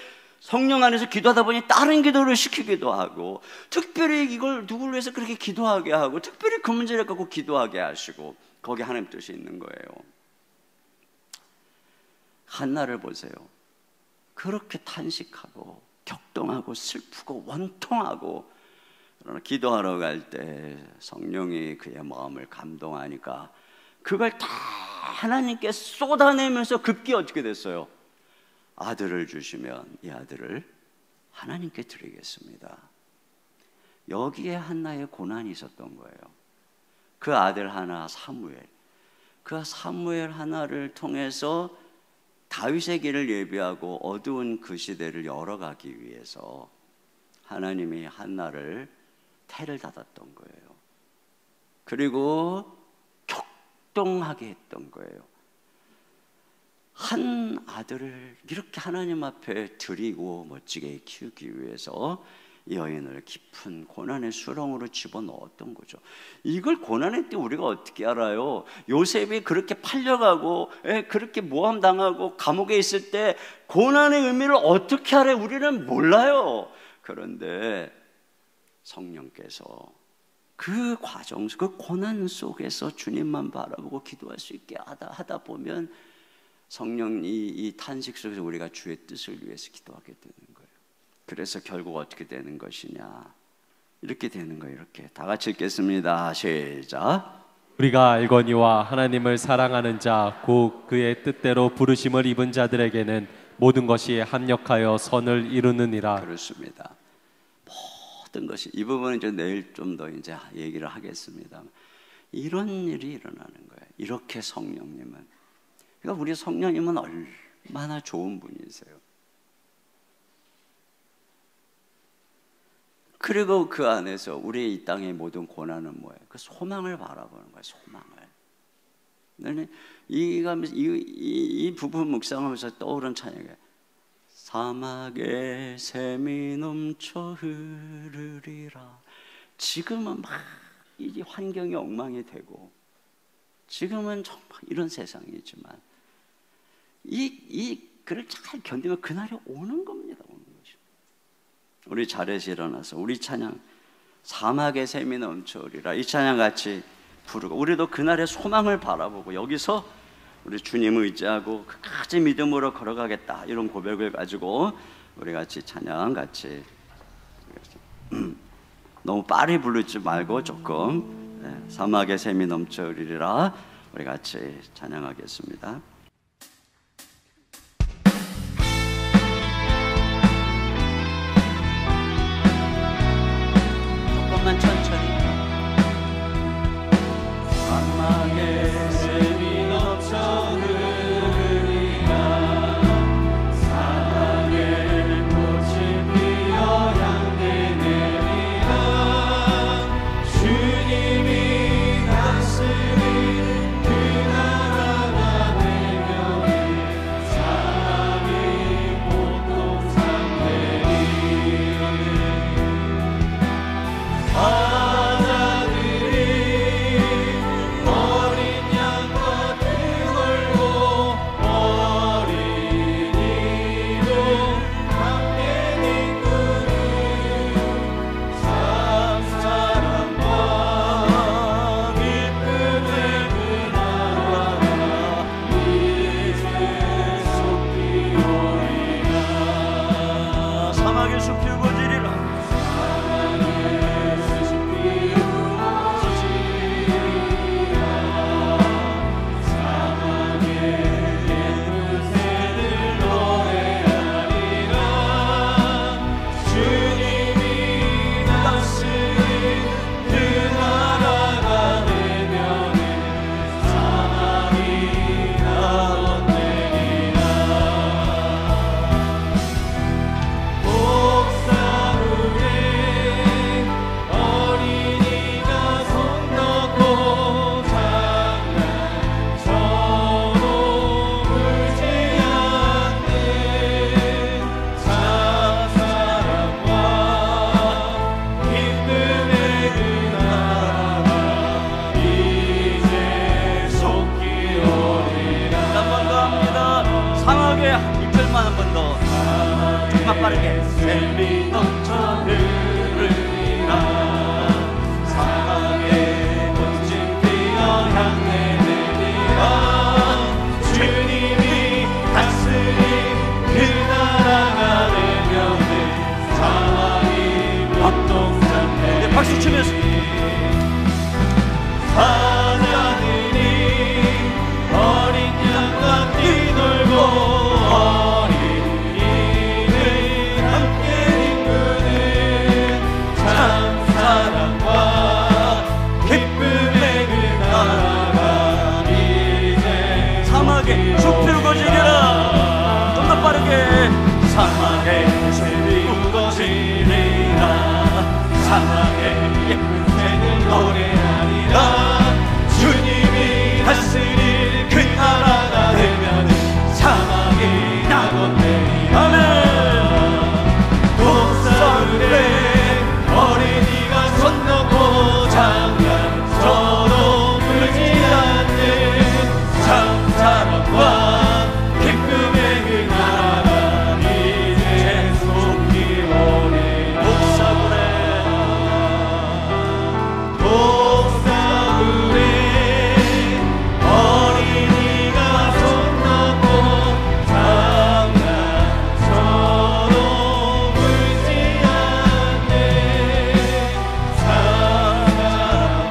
Speaker 6: 성령 안에서 기도하다 보니 다른 기도를 시키기도 하고, 특별히 이걸 누구를 위해서 그렇게 기도하게 하고, 특별히 그 문제를 갖고 기도하게 하시고, 거기에 하나님 뜻이 있는 거예요. 한나를 보세요. 그렇게 탄식하고 격동하고 슬프고 원통하고, 그러나 기도하러 갈 때 성령이 그의 마음을 감동하니까 그걸 다 하나님께 쏟아내면서 급기 어떻게 됐어요? 아들을 주시면 이 아들을 하나님께 드리겠습니다. 여기에 한나의 고난이 있었던 거예요. 그 아들 하나 사무엘, 그 사무엘 하나를 통해서 다윗의 길을 예비하고 어두운 그 시대를 열어가기 위해서 하나님이 한나를 태를 닫았던 거예요. 그리고 격동하게 했던 거예요. 한 아들을 이렇게 하나님 앞에 드리고 멋지게 키우기 위해서 여인을 깊은 고난의 수렁으로 집어넣었던 거죠. 이걸 고난의 때 우리가 어떻게 알아요? 요셉이 그렇게 팔려가고 그렇게 모함당하고 감옥에 있을 때 고난의 의미를 어떻게 알아요? 우리는 몰라요. 그런데 성령께서 그 과정, 그 고난 속에서 주님만 바라보고 기도할 수 있게 하다 보면 성령이 이 탄식 속에서 우리가 주의 뜻을 위해서 기도하게 되는 거예요. 그래서 결국 어떻게 되는 것이냐, 이렇게 되는 거예요. 이렇게 다 같이 읽겠습니다. 시작.
Speaker 7: 우리가 알거니와 하나님을 사랑하는 자 곧 그의 뜻대로 부르심을 입은 자들에게는 모든 것이 합력하여 선을 이루느니라.
Speaker 6: 그렇습니다. 모든 것이, 이 부분은 이제 내일 좀 더 이제 얘기를 하겠습니다. 이런 일이 일어나는 거예요. 이렇게 성령님은, 그러니까 우리 성령님은 얼마나 좋은 분이세요. 그리고 그 안에서 우리 이 땅의 모든 고난은 뭐예요? 그 소망을 바라보는 거예요. 소망을. 이 부분 묵상하면서 떠오른 찬양이 사막에 샘이 넘쳐 흐르리라. 지금은 막 이 환경이 엉망이 되고, 지금은 정말 이런 세상이지만 그를 잘 견디면 그날이 오는 겁니다. 오는 것이. 우리 자리에서 일어나서 우리 찬양 사막의 샘이 넘쳐오리라, 이 찬양 같이 부르고, 우리도 그날의 소망을 바라보고 여기서 우리 주님을 의지하고 끝까지 믿음으로 걸어가겠다, 이런 고백을 가지고 우리 같이 찬양 같이 너무 빠르게 부르지 말고 조금 사막의 샘이 넘쳐오리라 우리 같이 찬양하겠습니다. 조금만 천천히. 사막의 샘이 넘쳐 흐르리라, 사막의 꽃이 피어 향기 내리라, 주님이 다스리는 그 나라가 되리. 마지막 빠르게 샘이 넘쳐 흐르리라 사막의 멋진 피어 향해 내리라 주님이 다스린 그 나라가 되면은 사막이 합동산에 박수 치면서 사자들이 어린 양과 뛰놀고 어린이를 함께 이끄는 참 사랑과 기쁨의 그 나라가 이제 사막에 숲이 우거지리라 좀 더 빠르게 사막에 숲이 우거지리라 사막에 예쁜 새는 노래하리라 주님이 다스릴 그 나라가 되면은 사막이 낙원되리라 아멘 독사들의 어린이가 손 놓고 장난쳐도 울지 않는 참 사랑과 기쁨의 그 나라가 이제 속히 오네 독사들의 어린이가 손 놓고 장난쳐도 울지 않는 사랑과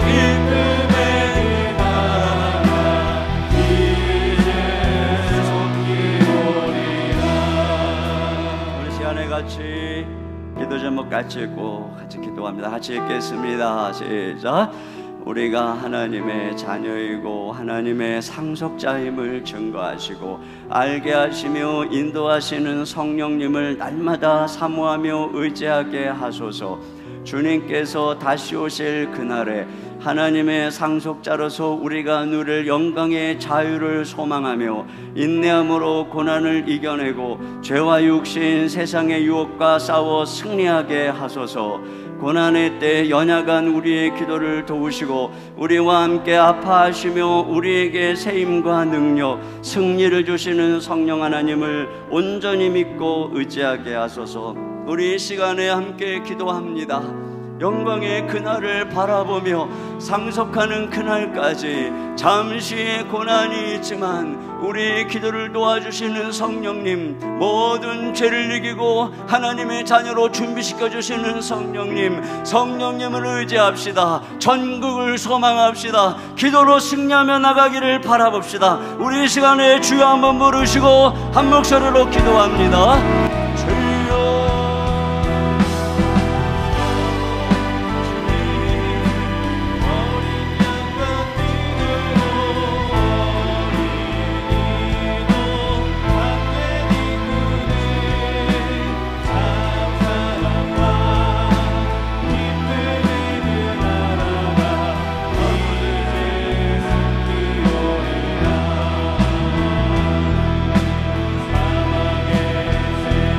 Speaker 6: 기쁨의 그 나라가 이제 속히 오리라 우리 시간에 같이 기도 제목 같이 읽고 같이 기도합니다. 같이 읽겠습니다. 시작. 우리가 하나님의 자녀이고 하나님의 상속자임을 증거하시고 알게 하시며 인도하시는 성령님을 날마다 사모하며 의지하게 하소서. 주님께서 다시 오실 그날에 하나님의 상속자로서 우리가 누릴 영광의 자유를 소망하며 인내함으로 고난을 이겨내고 죄와 육신 세상의 유혹과 싸워 승리하게 하소서. 고난의 때 연약한 우리의 기도를 도우시고 우리와 함께 아파하시며 우리에게 세임과 능력, 승리를 주시는 성령 하나님을 온전히 믿고 의지하게 하소서. 우리 이 시간에 함께 기도합니다. 영광의 그날을 바라보며 상속하는 그날까지 잠시의 고난이 있지만 우리의 기도를 도와주시는 성령님, 모든 죄를 이기고 하나님의 자녀로 준비시켜 주시는 성령님을 의지합시다. 전국을 소망합시다. 기도로 승리하며 나가기를 바라봅시다. 우리 이 시간에 주여 한번 부르시고 한 목소리로 기도합니다. 주여 사막에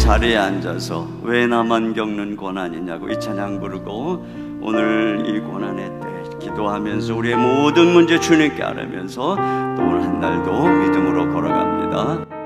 Speaker 6: 자리에 앉아서 왜 나만 겪는 고난이냐고 이 찬양 부르고 오늘 이 고난의 때 기도하면서 우리의 모든 문제 주님께 아뢰면서 또 오늘 한 날도 믿음으로 걸어갑니다.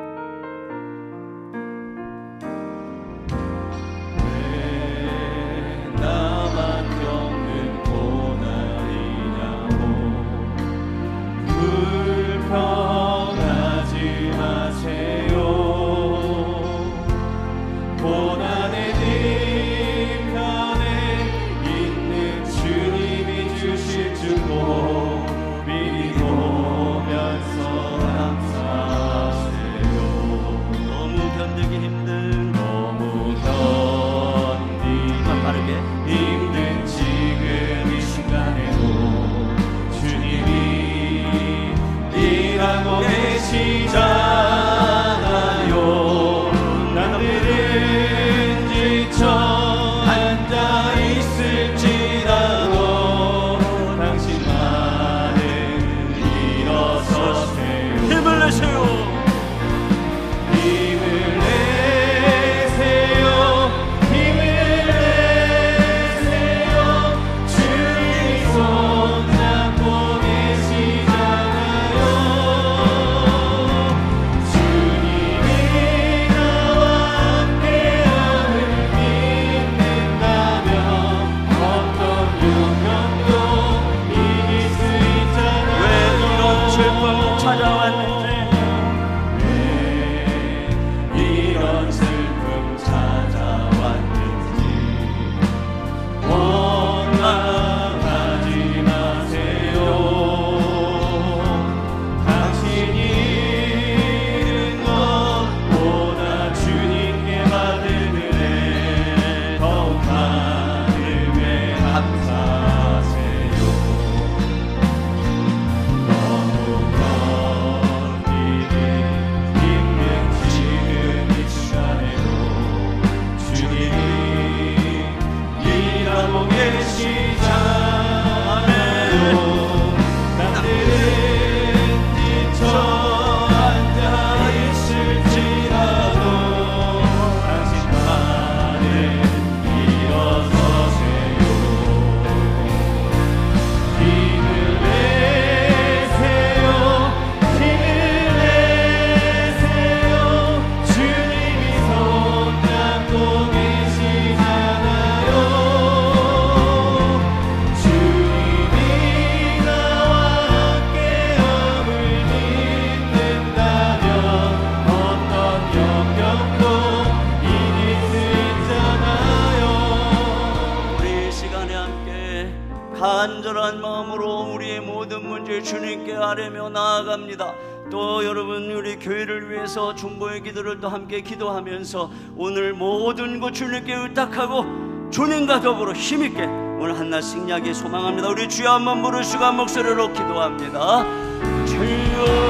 Speaker 6: 간절한 마음으로 우리의 모든 문제 주님께 아뢰며 나아갑니다. 또 여러분 우리 교회를 위해서 중보의 기도를 또 함께 기도하면서 오늘 모든 것 주님께 의탁하고 주님과 더불어 힘있게 오늘 한낮 승리하기 소망합니다. 우리 주여 한번 부르시고 한 목소리로 기도합니다. 주여